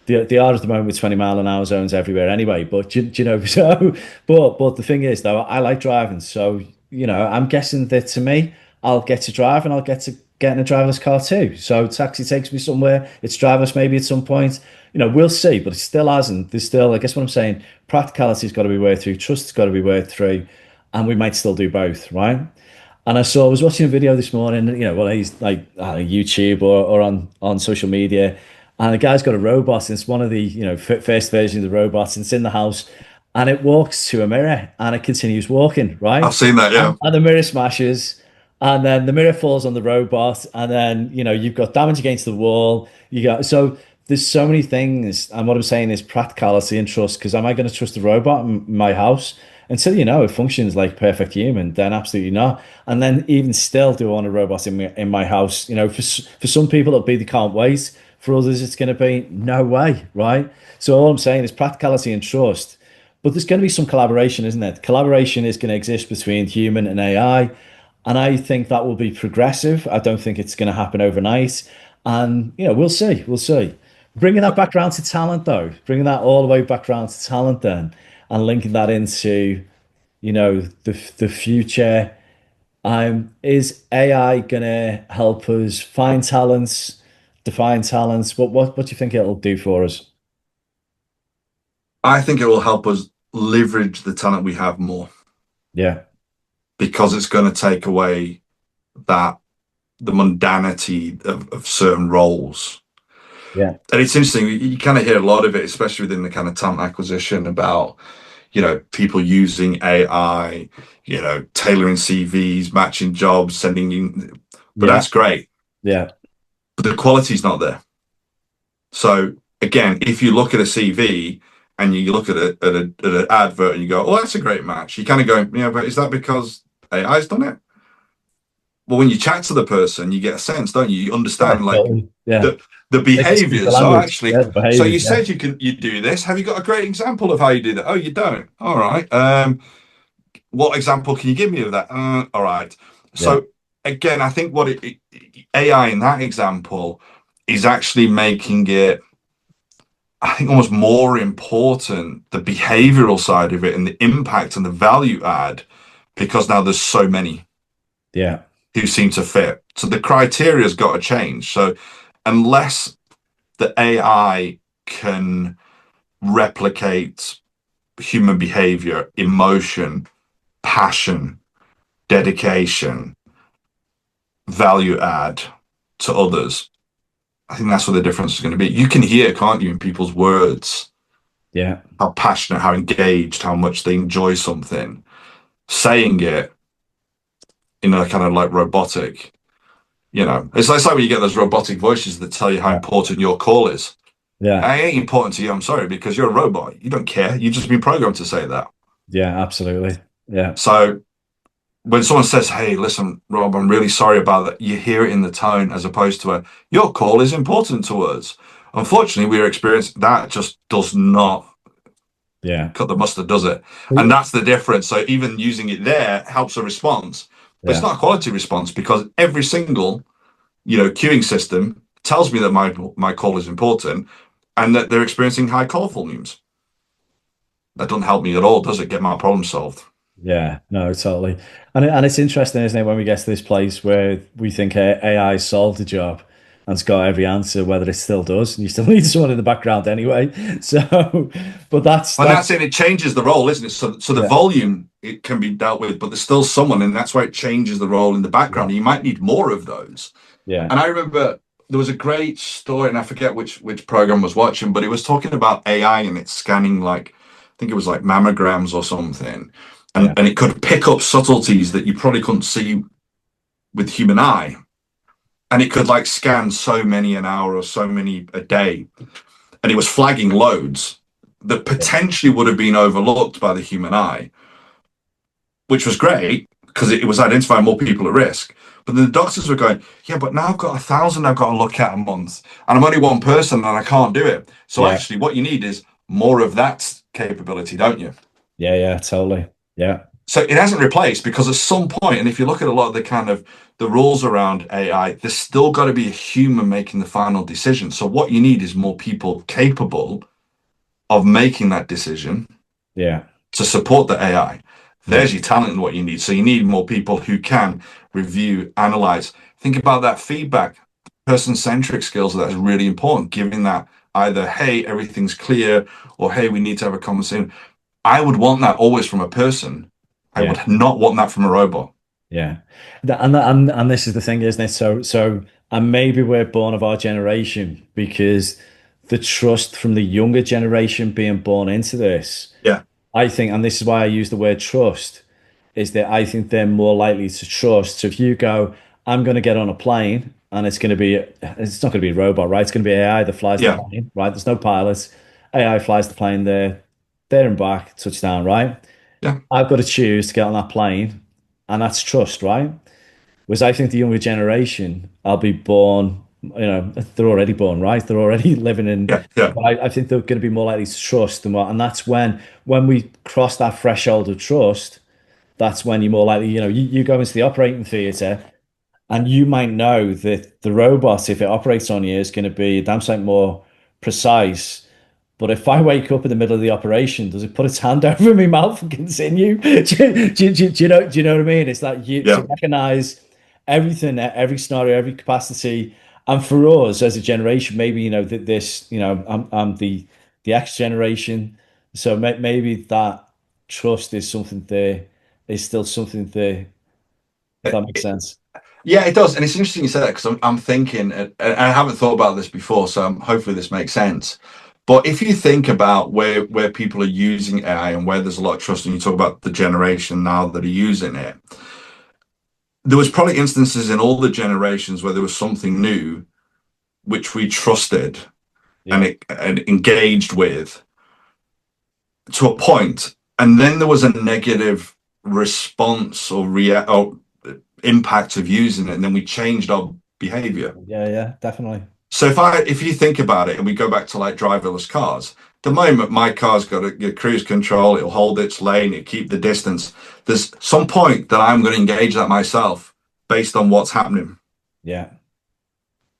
They are at the moment with 20-mile-an-hour zones everywhere anyway. But do you know, so but the thing is though, I like driving. So, I'm guessing that to me, I'll get to drive and I'll get to get in a driverless car too. So taxi takes me somewhere, it's driverless maybe at some point. We'll see, but it still hasn't. There's still, I guess what I'm saying, practicality's got to be worked through, trust's got to be worked through, and we might still do both, right? And I was watching a video this morning, well, he's like YouTube or on social media, and the guy's got a robot, and it's one of the, first versions of the robots, and it's in the house, and it walks to a mirror, and it continues walking, I've right? seen that. Yeah, And the mirror smashes, and then the mirror falls on the robot, and then, you've got damage against the wall. So there's so many things, and what I'm saying is practicality and trust, because am I going to trust the robot in my house? Until it functions like perfect human, then absolutely not. And then even still, do I want a robot in my house? For some people it'll be they can't wait. For others, it's going to be no way, right? So all I'm saying is practicality and trust. But there's going to be some collaboration, isn't it? Collaboration is going to exist between human and AI, and I think that will be progressive. I don't think it's going to happen overnight, and we'll see, we'll see. Bringing that back around to talent, though, bringing that all the way back around to talent, then, and linking that into the future. Is AI gonna help us find talents, define talents? What do you think it'll do for us? I think it will help us leverage the talent we have more Yeah, because it's going to take away that the mundanity of certain roles. yeah, And it's interesting, you kind of hear a lot of it, especially within the kind of talent acquisition about, people using AI, tailoring CVs, matching jobs, sending in, but yeah, that's great. yeah, But the quality's not there. So again, if you look at a CV and you look at an advert and you go, "Oh, that's a great match," you kind of go, "Yeah, but is that because AI's done it?" Well, when you chat to the person, you get a sense, don't you? You yeah, understand like totally. Yeah. the They can speak the behaviors. Oh, language. actually, Yeah, the so you behaviors. Yeah, said you do this. Have you got a great example of how you do that? Oh, you don't. All right. What example can you give me of that? All right. yeah, So again, I think AI in that example is actually making it, I think, almost more important, the behavioral side of it and the impact and the value add, because now there's so many yeah, who seem to fit. So the criteria's got to change. So unless the AI can replicate human behavior, emotion, passion, dedication, value add to others, I think that's where the difference is going to be. You can hear, can't you, in people's words, yeah, how passionate, how engaged, how much they enjoy something. Saying it in a kind of like robotic, it's like when you get those robotic voices that tell you how yeah, important your call is. yeah, It ain't important to you, I'm sorry, because you're a robot. You don't care. You've just been programmed to say that. yeah, absolutely. Yeah, So when someone says, "Hey, listen, Rob, I'm really sorry about that," you hear it in the tone as opposed to "Your call is important to us." Unfortunately, we're experiencing that just does not yeah, cut the mustard, does it? And that's the difference. So even using it there helps a response, but it's yeah, not a quality response because every single, queuing system tells me that my call is important and that they're experiencing high call volumes. That doesn't help me at all, does it? Get my problem solved. Yeah, no, totally. And it's interesting, isn't it, when we get to this place where we think AI solved the job and it's got every answer, whether it still does, and you still need someone in the background anyway. So, but And that's it. It changes the role, isn't it? So the yeah, volume it can be dealt with, but there's still someone, and that's why it changes the role in the background. yeah, And you might need more of those. yeah, And I remember there was a great story, and I forget which program I was watching, but it was talking about AI and it's scanning like I think it was like mammograms or something, yeah, and it could pick up subtleties that you probably couldn't see with human eye, and it could like scan so many an hour or so many a day, and it was flagging loads that yeah, potentially would have been overlooked by the human eye, which was great because it was identifying more people at risk. But then the doctors were going, yeah, but now I've got 1,000 I've got to look at a month, and I'm only one person and I can't do it. So yeah, actually, what you need is more of that capability, don't you? yeah, yeah, totally. Yeah, So it hasn't replaced because at some point, and if you look at a lot of the kind of the rules around AI, there's still got to be a human making the final decision. So what you need is more people capable of making that decision yeah, to support the AI. yeah, There's your talent and what you need. So you need more people who can review, analyze. Think about that feedback, person-centric skills. That's really important. Giving that either, hey, everything's clear, or hey, we need to have a conversation. I would want that always from a person. I yeah. would not want that from a robot. Yeah, and this is the thing, isn't it? And maybe we're born of our generation because the trust from the younger generation being born into this, Yeah, I think, and this is why I use the word trust, is that I think they're more likely to trust. So if you go, I'm going to get on a plane and it's not going to be a robot, right? It's going to be AI that flies the yeah, plane, right? There's no pilots. AI flies the plane there and back, touchdown, right? yeah, I've got to choose to get on that plane, and that's trust, right? Whereas I think the younger generation, I'll be born, they're already born, right? They're already living in. yeah, yeah, But I think they're going to be more likely to trust than what, and that's when we cross that threshold of trust, that's when you're more likely, you go into the operating theatre and you might know that the robot, if it operates on you, is going to be a damn sight more precise. But if I wake up in the middle of the operation, does it put its hand over my mouth and continue? Do you know what I mean? It's like you to yeah. recognize everything, every scenario, every capacity. And for us as a generation, maybe, this, I'm the X generation. So maybe that trust is something there, is still something there, if that makes sense. Yeah, it does, and it's interesting you said that because I'm thinking, and I haven't thought about this before, so hopefully this makes sense. But if you think about where people are using AI and where there's a lot of trust, and you talk about the generation now that are using it, there was probably instances in all the generations where there was something new which we trusted Yeah. and engaged with to a point, and then there was a negative response or impact of using it, and then we changed our behavior. Yeah, yeah, definitely. So if you think about it and we go back to like driverless cars, the moment my car's got a cruise control, it'll hold its lane, it'll keep the distance. There's some point that I'm going to engage that myself based on what's happening. Yeah.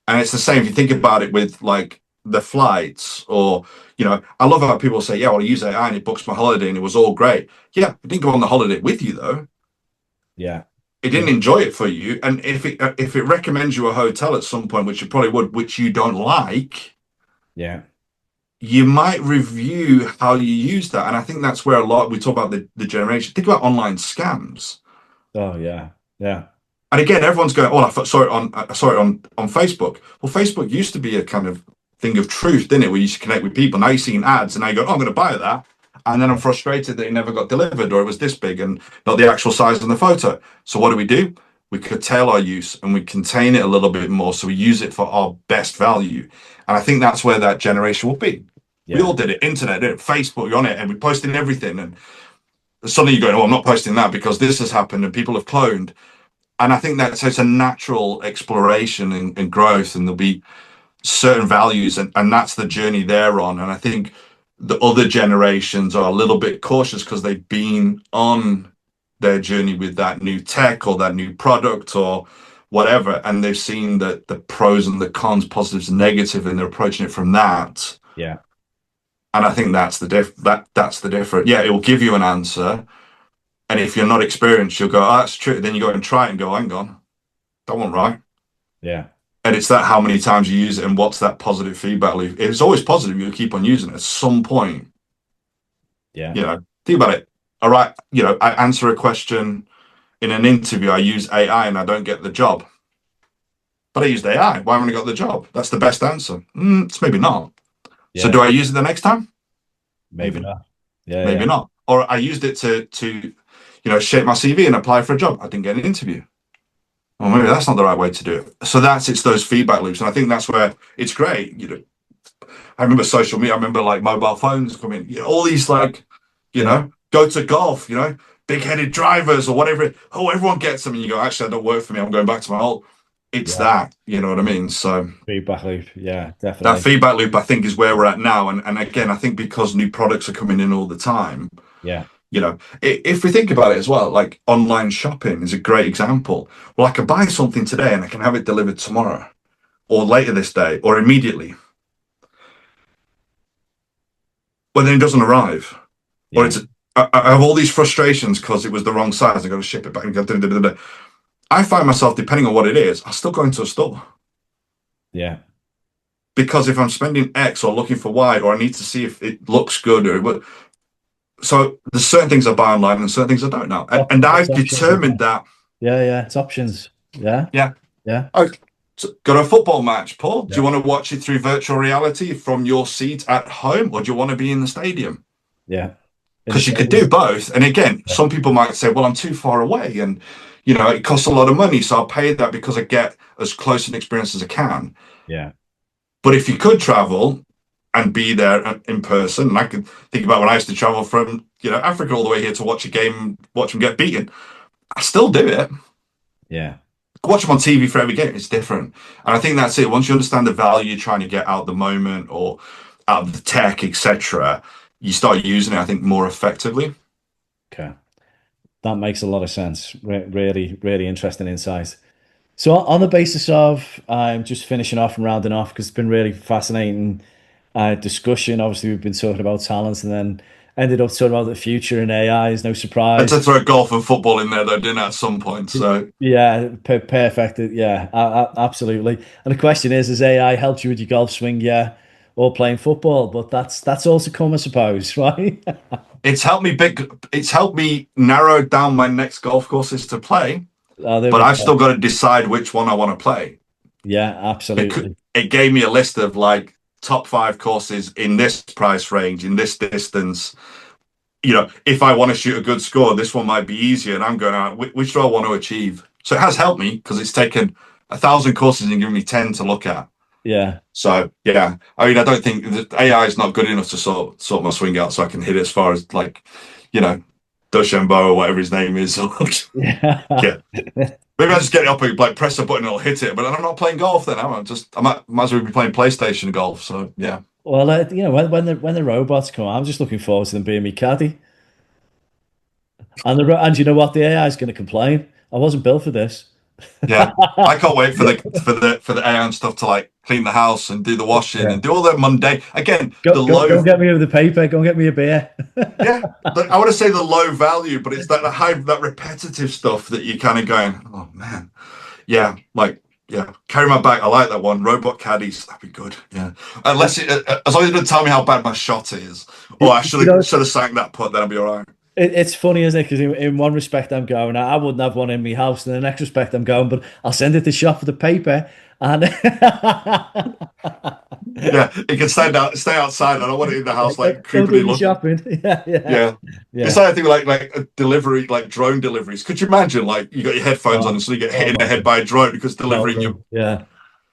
And it's the same if you think about it with like the flights or, I love how people say, yeah, well, I use AI and it books my holiday and it was all great. Yeah, it didn't go on the holiday with you though. Yeah. It Yeah. didn't enjoy it for you. And if it recommends you a hotel at some point, which it probably would, which you don't like, Yeah. you might review how you use that. And I think that's where a lot we talk about the generation. Think about online scams. Oh, yeah. Yeah. And again, everyone's going, "Oh, I saw it on Facebook." Well, Facebook used to be a kind of thing of truth, didn't it? Where you used to connect with people. Now you're seeing ads, and now you go, "Oh, I'm going to buy that," and then I'm frustrated that it never got delivered, or it was this big and not the actual size of the photo. So what do? We curtail our use and we contain it a little bit more, so we use it for our best value. And I think that's where that generation will be. We all Yeah. did it, internet, did it, Facebook, you're on it, and we posted everything. And suddenly you're going, "Oh, I'm not posting that because this has happened and people have cloned." And I think that's it's a natural exploration and growth, and there'll be certain values, and that's the journey they're on. And I think the other generations are a little bit cautious because they've been on their journey with that new tech or that new product or whatever, and they've seen the pros and the cons, positives and negatives, and they're approaching it from that. Yeah. And I think that's the difference. Yeah, it will give you an answer, and if you're not experienced, you'll go, "Oh, that's true." Then you go and try it and go, "Hang on, that one right." Yeah. And it's that how many times you use it and what's that positive feedback loop. If it's always positive, you'll keep on using it. At some point, Yeah. think about it. All right, I answer a question in an interview. I use AI and I don't get the job, but I used AI. Why haven't I got the job? That's the best answer. It's maybe not. So Yeah. do I use it the next time? Maybe Maybe, not. Yeah. maybe Yeah. not. Or I used it to shape my CV and apply for a job. I didn't get an interview. Well, maybe that's not the right way to do it. So it's those feedback loops, and I think that's where it's great. I remember social media. I remember like mobile phones coming. All these like, Yeah. go to golf. Big-headed drivers or whatever. Oh, everyone gets them, and you go, actually, that don't work for me. I'm going back to my old. It's Yeah. that. You know what I mean? So Feedback loop. Yeah, that definitely. feedback loop, I think, is where we're at now. And again, I think because new products are coming in all the time. Yeah. If we think about it as well, like online shopping is a great example. Well, I can buy something today and I can have it delivered tomorrow or later this day or immediately. But then it doesn't arrive. Or Yeah. it's I have all these frustrations because it was the wrong size. I got to ship it back. I find myself, depending on what it is, I'll still go into a store Yeah. because if I'm spending X or looking for Y, or I need to see if it looks good, so there's certain things I buy online and certain things I don't now, and It's I've options, isn't determined it? that. Yeah. Yeah. It's options. Yeah. Yeah, Yeah. I got a football match, Paul. Do Yeah. you want to watch it through virtual reality from your seat at home, or do you want to be in the stadium? Yeah. In the Because you could do stadium. both. And again, Yeah. some people might say, well, I'm too far away and, it costs a lot of money. So I'll pay that because I get as close an experience as I can. Yeah. But if you could travel and be there in person, and I could think about when I used to travel from, Africa all the way here to watch a game, watch them get beaten, I still do it. Yeah. Watch them on TV for every game. It's different. And I think that's it. Once you understand the value you're trying to get out of the moment or out of the tech, etc., you start using it, I think, more effectively. Okay. That makes a lot of sense. Really, really interesting insight. So, on the basis of just finishing off and rounding off, because it's been really fascinating discussion. Obviously, we've been talking about talents and then ended up talking about the future and AI is no I had surprise. to throw golf and football in there, though, didn't I, at some point? So Yeah, perfect. Yeah, absolutely. And the question is, has AI helped you with your golf swing? Yeah, or playing football? But that's all to come, I suppose, right? it's helped me narrow down my next golf courses to play, Oh, there but we I've go. still got to decide which one I want to play. Yeah, It absolutely. it gave me a list of like top 5 courses in this price range, in this distance. If I want to shoot a good score, this one might be easier. And I'm going out, which do I want to achieve? So it has helped me because it's taken 1,000 courses and given me 10 to look at. Yeah. So yeah, I mean, I don't think that AI is not good enough to sort my swing out so I can hit it as far as like, you know, Dushambo or whatever his name is. Yeah. Yeah, maybe I just get it up and like press a button and it'll hit it. But I'm not playing golf then. I might as well be playing PlayStation golf. So yeah, Well, when the robots come, I'm just looking forward to them being me caddy. And you know what? The AI is going to complain. I wasn't built for this. yeah. I can't wait for the AI and stuff to like clean the house and do the washing Yeah. and do all that mundane. Again, Go, the go, go low. and get me with the paper. Go and get me a beer. Yeah, I want to say the low value, but it's that high, that repetitive stuff that you kind of going, oh man, yeah, like yeah, carry my bag. I like that one. Robot caddies, that'd be good. Yeah, as long as it doesn't tell me how bad my shot is, or I You know, should have sank that putt, then I'll be all right. it's funny, isn't it? Because in one respect, I'm going, I wouldn't have one in my house. In the next respect, I'm going, but I'll send it to shop for the paper. And Yeah, it can stay outside. I don't want it in the house, like don't do creepily any looking. shopping. Yeah, yeah, Yeah. It's yeah. like I think like a delivery, like drone deliveries. Could you imagine like you got your headphones on Oh, and suddenly get hit oh in my the head God. by a drone because delivering you. Totally. Yeah.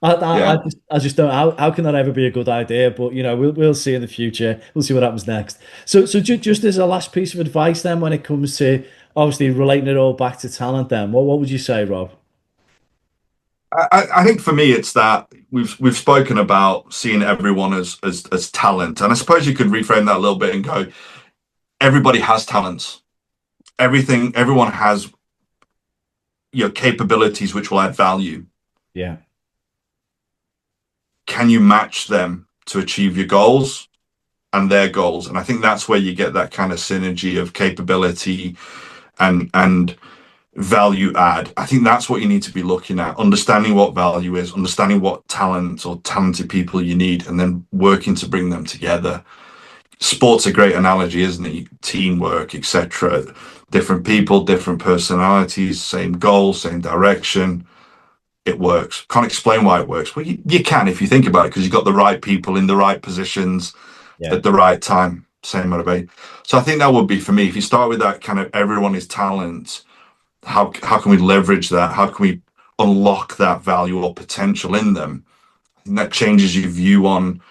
I Yeah. just don't. How can that ever be a good idea? But we'll see in the future. We'll see what happens next. So just as a last piece of advice, then, when it comes to obviously relating it all back to talent, then what would you say, Rob? I think for me it's that we've spoken about seeing everyone as talent, and I suppose you could reframe that a little bit and go, everybody has talents. Everyone has your capabilities which will add value. Yeah, Can you match them to achieve your goals and their goals? And I think that's where you get that kind of synergy of capability and value add. I think that's what you need to be looking at, understanding what value is, understanding what talent or talented people you need, and then working to bring them together. Sports a great analogy, isn't it? Teamwork, etc. Different people, different personalities, same goal, same direction. It works. Can't explain why it works. Well, you can if you think about it, because you've got the right people in the right positions yeah, at the right time. Same motivate. So I think that would be for me. If you start with that kind of everyone is talent, how can we leverage that? How can we unlock that value or potential in them? And that changes your view on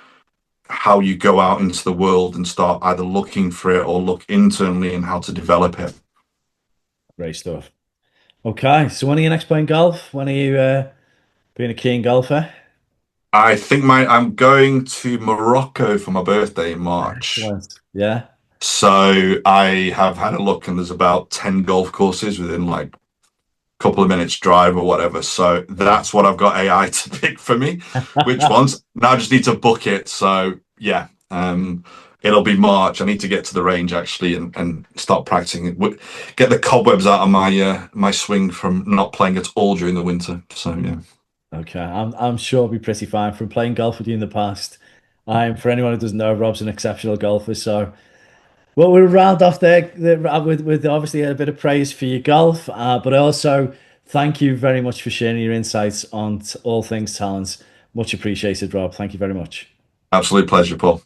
how you go out into the world and start either looking for it or look internally and how to develop it. great stuff. Okay, so when are you next playing golf? When are you being a keen golfer? I think I'm going to Morocco for my birthday in March. Excellent. Yeah. So I have had a look and there's about 10 golf courses within like a couple of minutes drive or whatever. So that's what I've got AI to pick for me. Which ones? Now I just need to book it. So yeah, it'll be March. I need to get to the range actually and start practicing. Get the cobwebs out of my swing from not playing at all during the winter. So yeah. Okay, I'm sure it'll be pretty fine from playing golf with you in the past. For anyone who doesn't know, Rob's an exceptional golfer. So, well, we'll round off there with obviously a bit of praise for your golf, but also thank you very much for sharing your insights on all things talents. Much appreciated, Rob. Thank you very much. Absolute pleasure, Paul.